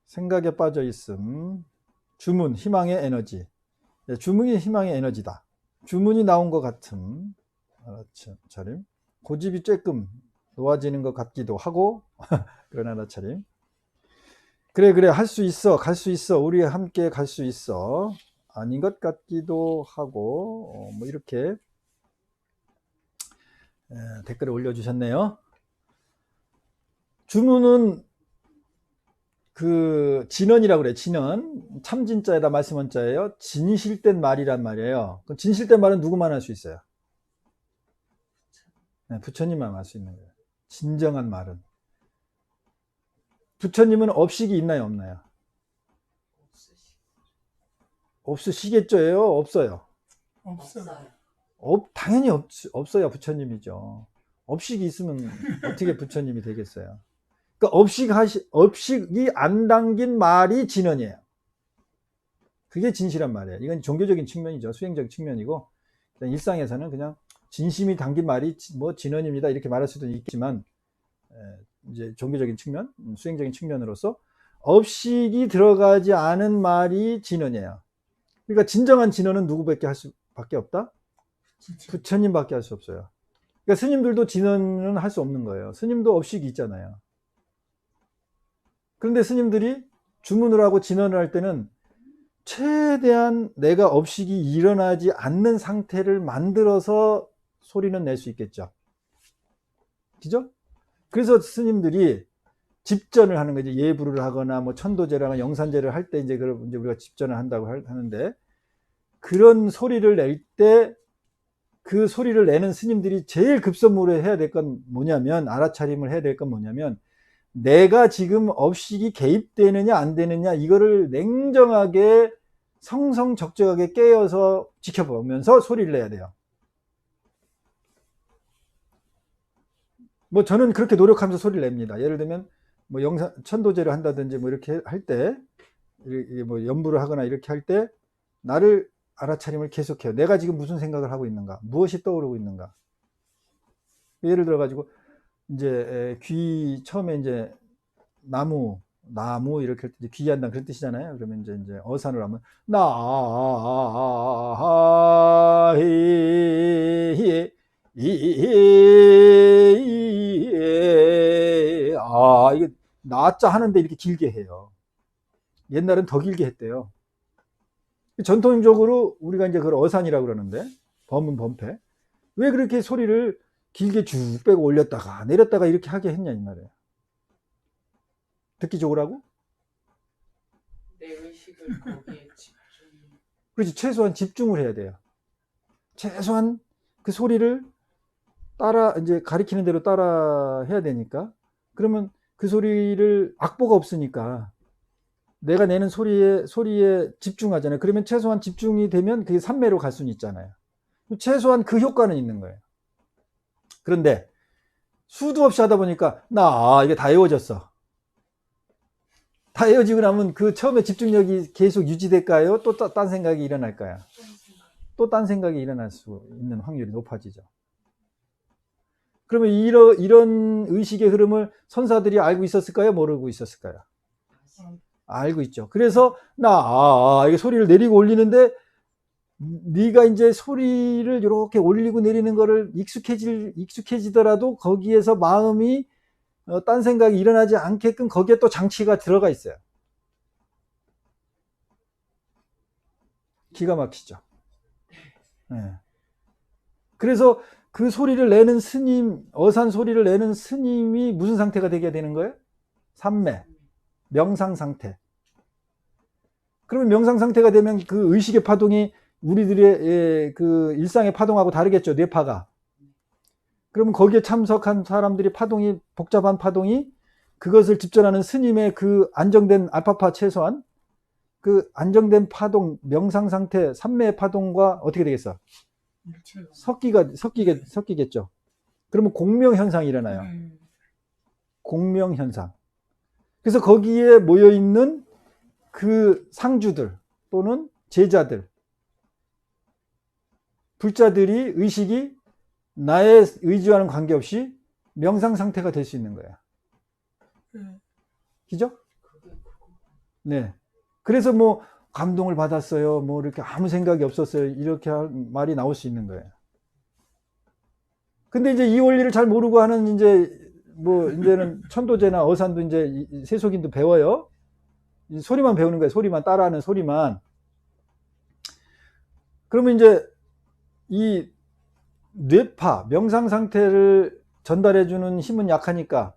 생각에 빠져 있음. 주문, 희망의 에너지. 네, 주문이 희망의 에너지다. 주문이 나온 것 같음. 알아차림. 고집이 쬐끔 놓아지는 것 같기도 하고 그런 알아차림. 그래 할 수 있어, 갈 수 있어, 우리 함께 갈 수 있어. 아닌 것 같기도 하고 뭐 이렇게 댓글을 올려주셨네요. 주문은 그 진언이라고 그래. 진언 참진자에다 말씀원자예요. 진실된 말이란 말이에요. 그럼 진실된 말은 누구만 할 수 있어요? 네, 부처님만 할 수 있는 거예요. 진정한 말은. 부처님은 업식이 있나요, 없나요? 없으시겠죠요? 없어요. 없어요. 당연히 없어야 부처님이죠. 업식이 있으면 어떻게 부처님이 되겠어요? 그러니까 업식이 안 담긴 말이 진언이에요. 그게 진실한 말이에요. 이건 종교적인 측면이죠. 수행적 측면이고, 일상에서는 그냥 진심이 담긴 말이 뭐 진언입니다. 이렇게 말할 수도 있겠지만, 이제 종교적인 측면, 수행적인 측면으로서 업식이 들어가지 않은 말이 진언이에요. 그러니까 진정한 진언은 누구밖에 할 수밖에 없다? 부처님밖에 할 수 없어요. 그러니까 스님들도 진언은 할 수 없는 거예요. 스님도 업식이 있잖아요. 그런데 스님들이 주문을 하고 진언을 할 때는 최대한 내가 업식이 일어나지 않는 상태를 만들어서 소리는 낼 수 있겠죠. 그죠? 그래서 스님들이 집전을 하는 거지. 예불을 하거나 뭐 천도제를 하거나 영산제를 할 때 이제 우리가 집전을 한다고 하는데, 그런 소리를 낼 때 그 소리를 내는 스님들이 제일 급선무로 해야 될 건 뭐냐면, 알아차림을 해야 될 건 뭐냐면, 내가 지금 업식이 개입되느냐 안 되느냐 이거를 냉정하게 성성적적하게 깨어서 지켜보면서 소리를 내야 돼요. 뭐 저는 그렇게 노력하면서 소리를 냅니다. 예를 들면 뭐 영상 천도제를 한다든지 뭐 이렇게 할 때, 뭐 연부를 하거나 이렇게 할 때 나를 알아차림을 계속해요. 내가 지금 무슨 생각을 하고 있는가, 무엇이 떠오르고 있는가. 예를 들어 가지고 이제 귀 처음에 이제 나무 이렇게 할 때 귀한다 그런 뜻이잖아요. 그러면 이제 어산을 하면 이게 나자 하는데 이렇게 길게 해요. 옛날엔 더 길게 했대요. 전통적으로 우리가 이제 그걸 어산이라고 그러는데, 범은 범패. 왜 그렇게 소리를 길게 쭉 빼고 올렸다가 내렸다가 이렇게 하게 했냐 이 말이에요. 듣기 좋으라고? 내 의식을 거기에 집중. 그렇지. 최소한 집중을 해야 돼요. 최소한 그 소리를 따라, 이제 가리키는 대로 따라 해야 되니까. 그러면 그 소리를 악보가 없으니까 내가 내는 소리에 집중하잖아요. 그러면 최소한 집중이 되면 그게 삼매로 갈 수는 있잖아요. 최소한 그 효과는 있는 거예요. 그런데 수도 없이 하다 보니까 이게 다 외워졌어. 다 외워지고 나면 그 처음에 집중력이 계속 유지될까요? 또 딴 생각이 일어날까요? 또 딴 생각이 일어날 수 있는 확률이 높아지죠. 그러면 이런 의식의 흐름을 선사들이 알고 있었을까요? 모르고 있었을까요? 알고 있죠. 그래서 이게 소리를 내리고 올리는데, 네가 이제 소리를 이렇게 올리고 내리는 거를 익숙해지더라도 거기에서 마음이 딴 생각이 일어나지 않게끔 거기에 또 장치가 들어가 있어요. 기가 막히죠. 네. 그래서 그 소리를 내는 스님, 어산 소리를 내는 스님이 무슨 상태가 되게 되는 거예요? 삼매, 명상 상태. 그러면 명상 상태가 되면 그 의식의 파동이 우리들의 그 일상의 파동하고 다르겠죠. 뇌파가. 그러면 거기에 참석한 사람들이 파동이, 복잡한 파동이 그것을 집전하는 스님의 그 안정된 알파파, 최소한 그 안정된 파동, 명상 상태, 삼매의 파동과 어떻게 되겠어? 섞이겠죠. 그러면 공명 현상이 일어나요. 공명 현상. 그래서 거기에 모여 있는 그 상주들 또는 제자들, 불자들이 의식이 나의 의지와는 관계없이 명상 상태가 될 수 있는 거야. 그죠? 네. 그래서 뭐 감동을 받았어요. 뭐 이렇게 아무 생각이 없었어요. 이렇게 말이 나올 수 있는 거예요. 근데 이제 이 원리를 잘 모르고 하는 이제는 천도제나 어산도 이제 세속인도 배워요. 소리만 배우는 거예요. 소리만 따라하는 소리만. 그러면 이제 이 뇌파, 명상 상태를 전달해주는 힘은 약하니까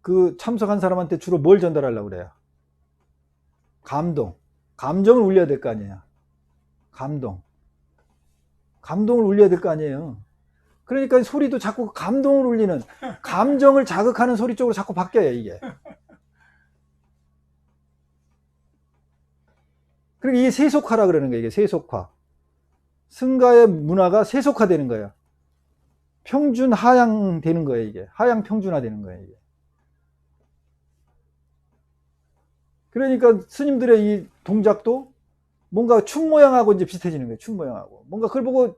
그 참석한 사람한테 주로 뭘 전달하려고 그래요? 감정을 울려야 될 거 아니에요. 감동을 울려야 될 거 아니에요. 그러니까 소리도 자꾸 감동을 울리는, 감정을 자극하는 소리 쪽으로 자꾸 바뀌어요, 이게. 그리고 이게 세속화라 그러는 거예요, 이게 세속화. 승가의 문화가 세속화되는 거예요. 평준 하향 되는 거예요, 이게. 하향 평준화 되는 거예요, 이게. 그러니까 스님들의 이 동작도 뭔가 춤 모양하고 이제 비슷해지는 거예요, 춤 모양하고. 뭔가 그걸 보고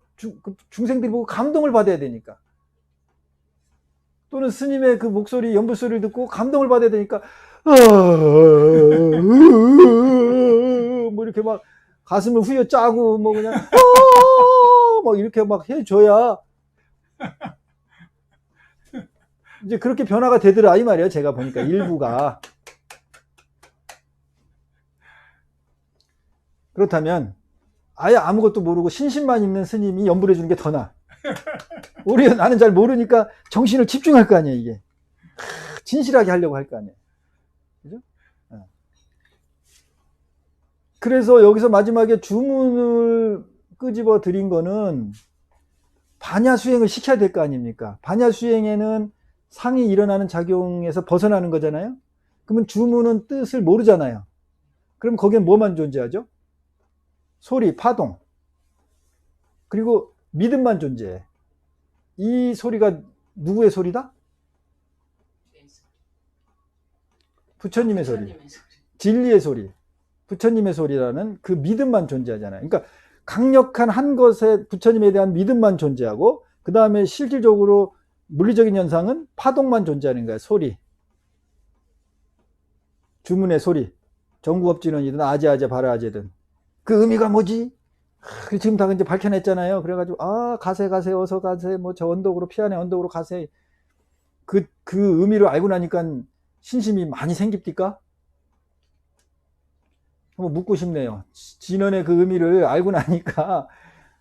중생들이 보고 감동을 받아야 되니까. 또는 스님의 그 목소리, 연불소리를 듣고 감동을 받아야 되니까, 뭐 이렇게 막 가슴을 후려짜고, 뭐 그냥, 뭐 이렇게 막 해줘야 이제 그렇게 변화가 되더라, 이 말이에요. 제가 보니까 일부가. 그렇다면 아예 아무것도 모르고 신심만 있는 스님이 연불해 주는 게 더 나아. 오히려 나는 잘 모르니까 정신을 집중할 거 아니에요, 이게. 진실하게 하려고 할 거 아니에요. 그죠? 그래서 여기서 마지막에 주문을 끄집어 드린 거는 반야 수행을 시켜야 될 거 아닙니까? 반야 수행에는 상이 일어나는 작용에서 벗어나는 거잖아요. 그러면 주문은 뜻을 모르잖아요. 그럼 거기엔 뭐만 존재하죠? 소리, 파동. 그리고 믿음만 존재해. 이 소리가 누구의 소리다? 부처님의 소리. 부처님의 소리. 진리의 소리. 부처님의 소리라는 그 믿음만 존재하잖아요. 그러니까 강력한 한 것에 부처님에 대한 믿음만 존재하고, 그 다음에 실질적으로 물리적인 현상은 파동만 존재하는 거야. 소리. 주문의 소리. 정구업진원이든 아제아제 바라아제든. 그 의미가 뭐지? 지금 다 이제 밝혀냈잖아요. 그래가지고, 가세, 어서 가세, 뭐 저 언덕으로, 피안의 언덕으로 가세. 그 의미를 알고 나니까 신심이 많이 생깁니까? 한번 묻고 싶네요. 진언의 그 의미를 알고 나니까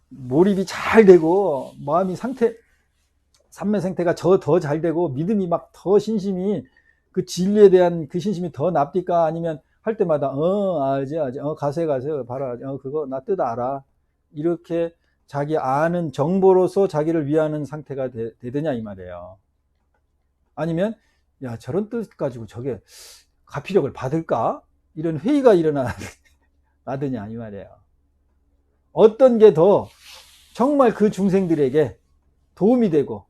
몰입이 잘 되고, 마음이 삼매 상태가 더 잘 되고, 믿음이 막 더 신심이, 그 진리에 대한 그 신심이 더 납니까? 아니면 할 때마다, 아지, 가세, 봐라, 그거 나 뜻 알아. 이렇게 자기 아는 정보로서 자기를 위하는 상태가 되느냐, 이 말이에요. 아니면, 야, 저런 뜻 가지고 저게 가피력을 받을까? 이런 회의가 일어나느냐, 이 말이에요. 어떤 게 더 정말 그 중생들에게 도움이 되고,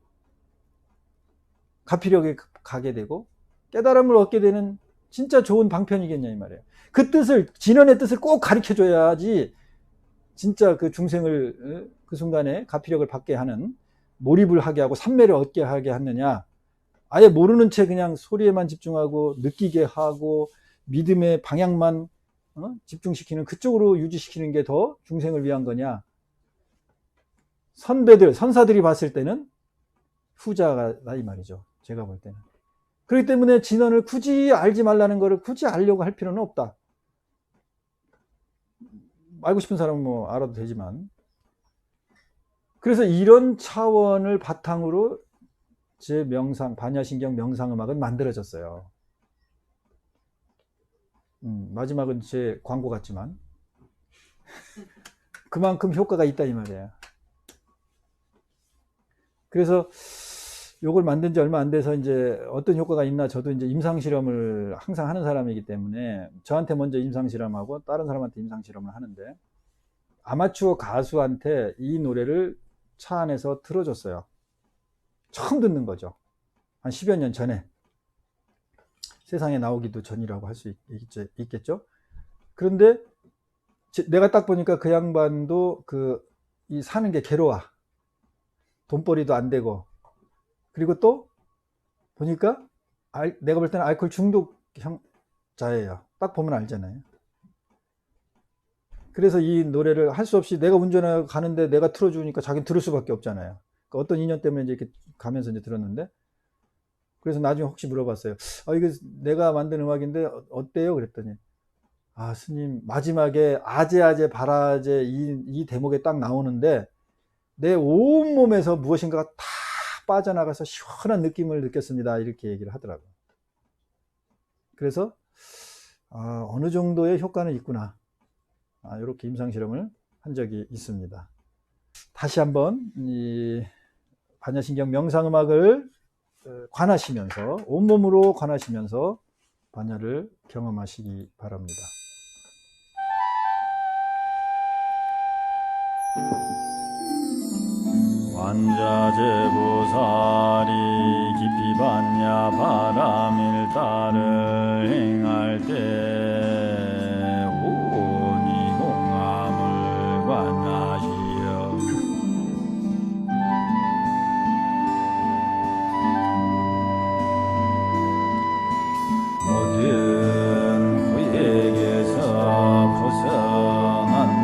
가피력에 가게 되고, 깨달음을 얻게 되는 진짜 좋은 방편이겠냐, 이 말이에요. 그 뜻을, 진언의 뜻을 꼭 가르쳐 줘야지, 진짜 그 중생을 그 순간에 가피력을 받게 하는, 몰입을 하게 하고, 삼매를 얻게 하게 하느냐, 아예 모르는 채 그냥 소리에만 집중하고, 느끼게 하고, 믿음의 방향만 집중시키는, 그쪽으로 유지시키는 게 더 중생을 위한 거냐. 선사들이 봤을 때는 후자가 이 말이죠. 제가 볼 때는. 그렇기 때문에 진언을 굳이 알지 말라는 거를 굳이 알려고 할 필요는 없다. 알고 싶은 사람은 뭐 알아도 되지만. 그래서 이런 차원을 바탕으로 제 반야신경 명상음악은 만들어졌어요. 마지막은 제 광고 같지만 그만큼 효과가 있다, 이 말이에요. 그래서 요걸 만든 지 얼마 안 돼서 이제 어떤 효과가 있나, 저도 이제 임상실험을 항상 하는 사람이기 때문에 저한테 먼저 임상실험하고 다른 사람한테 임상실험을 하는데, 아마추어 가수한테 이 노래를 차 안에서 틀어줬어요. 처음 듣는 거죠. 한 10여 년 전에. 세상에 나오기도 전이라고 할 수 있겠죠. 그런데 내가 딱 보니까 그 양반도 이 사는 게 괴로워. 돈벌이도 안 되고, 그리고 또 보니까 내가 볼 때는 알코올 중독자예요. 딱 보면 알잖아요. 그래서 이 노래를 할 수 없이, 내가 운전하고 가는데 내가 틀어주니까 자기는 들을 수밖에 없잖아요. 그러니까 어떤 인연 때문에 이제 이렇게 가면서 이제 들었는데, 그래서 나중에 혹시 물어봤어요. 이거 내가 만든 음악인데 어때요? 그랬더니, 스님, 마지막에 아제아제 바라제 이 대목에 딱 나오는데 내 온몸에서 무엇인가가 다 빠져나가서 시원한 느낌을 느꼈습니다. 이렇게 얘기를 하더라고요. 그래서 어느 정도의 효과는 있구나. 이렇게 임상실험을 한 적이 있습니다. 다시 한번 이 반야신경 명상음악을 관하시면서, 온몸으로 관하시면서 반야를 경험하시기 바랍니다. 관자재보살이 깊이 반야 바람일다를 행할 때 오니 공함을 관하시어 모든 그에게서 벗어났느니라.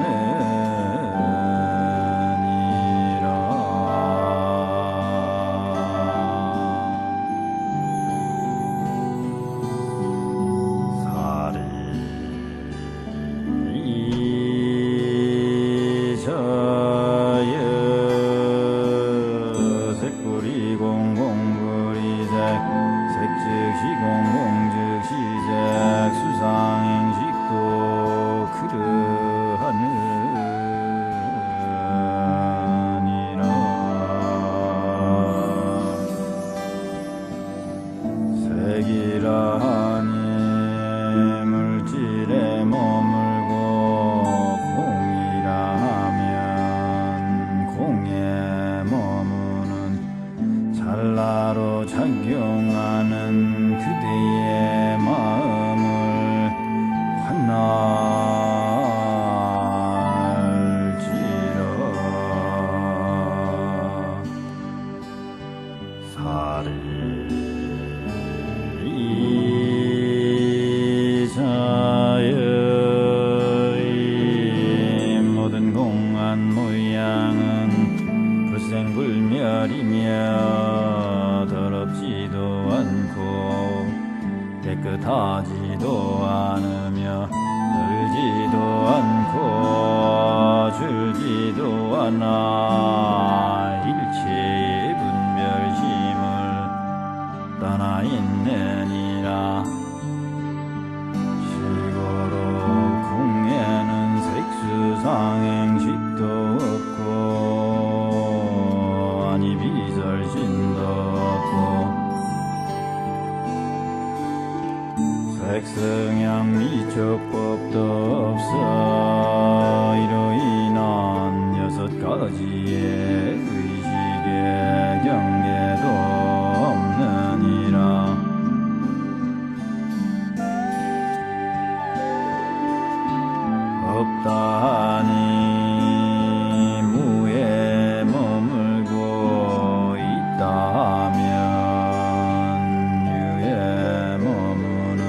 사리 있다니 무에 머물고 있다면 유에 머무는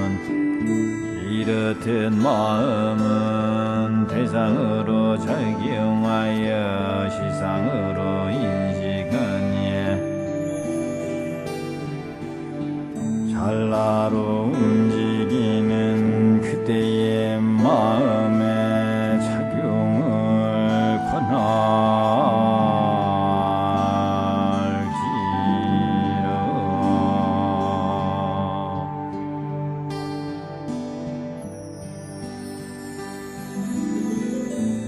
이렇듯 마음은 대상으로 적용하여 시상으로 인식하니 찰나로 움직이는 그때의 마음의 작용을 권할지라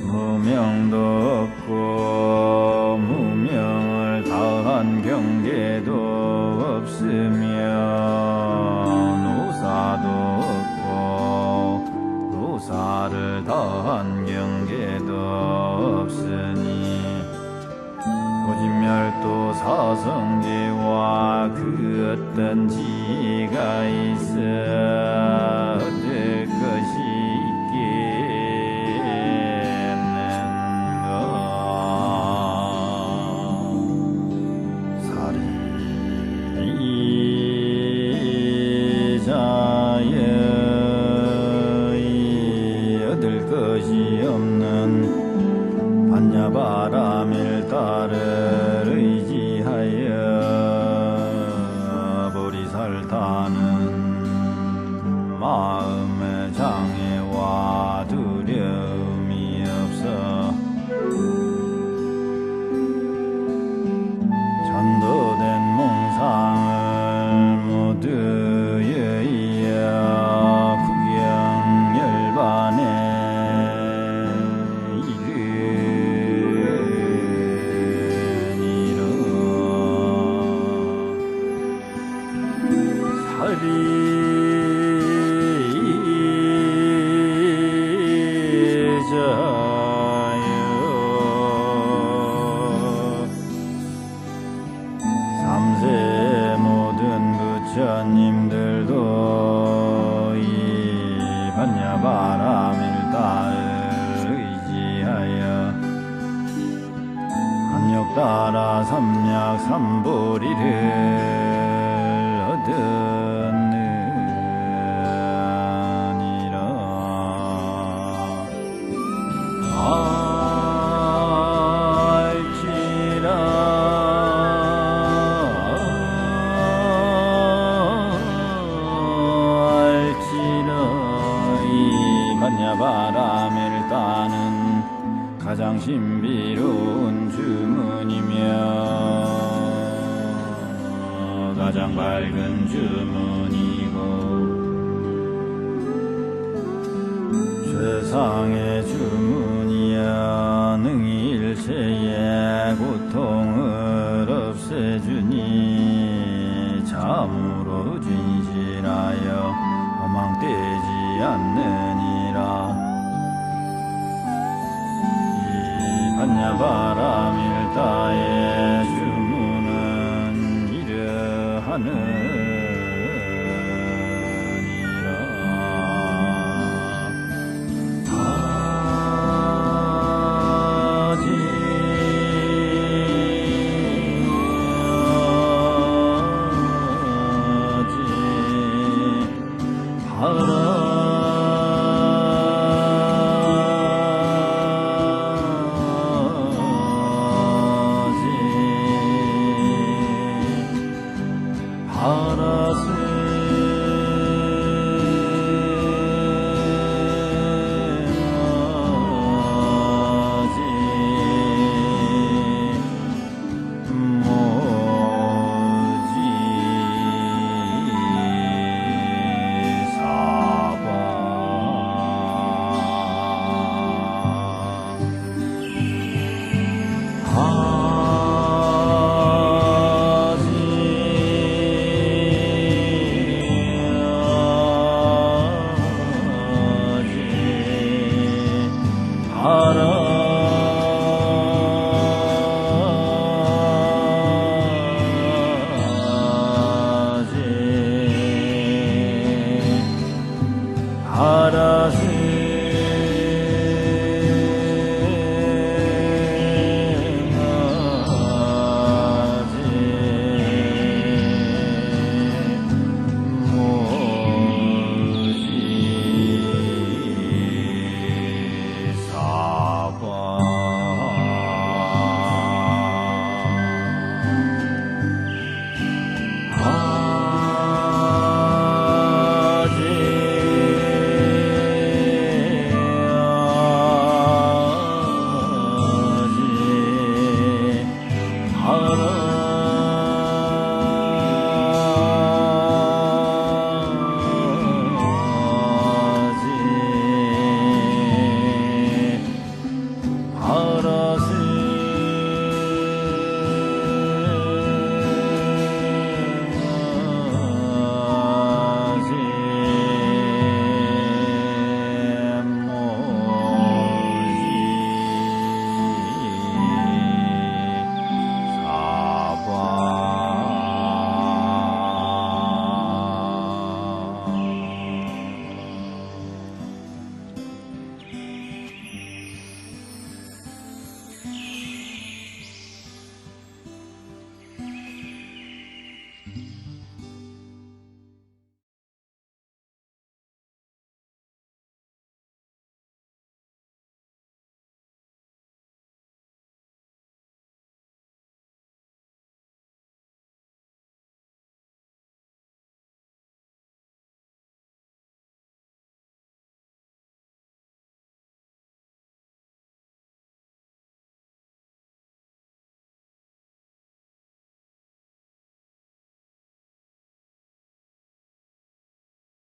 무명도 없고 무명을 다한 경계도 없으며 노사도 없고 노사를 다한 경계도 없으니 고진멸도 사성계와 그 어떤 지가 있어 얻을 것이 얻을 것이 없는 반야바라밀 따를 의지하여 보리살타는 마음의 장애와 두려움이 없어 전도된 몽상을 모두 여의어 구경열반에 삼세 모든 부처님들도 이 반야바라밀다를 의지하여 압력 따라 삼약 삼보리를 얻었느니라. 알지라 이 반야바라밀 따는 가장 신비로운 주문이며 가장 밝은 주문이고 최상의 주문이여 능히 일체의 고통을 없애주니 참으로 진실하여 허망되지 않느니라. 이 반야바라밀다의 주문은 이러하느니라. 알아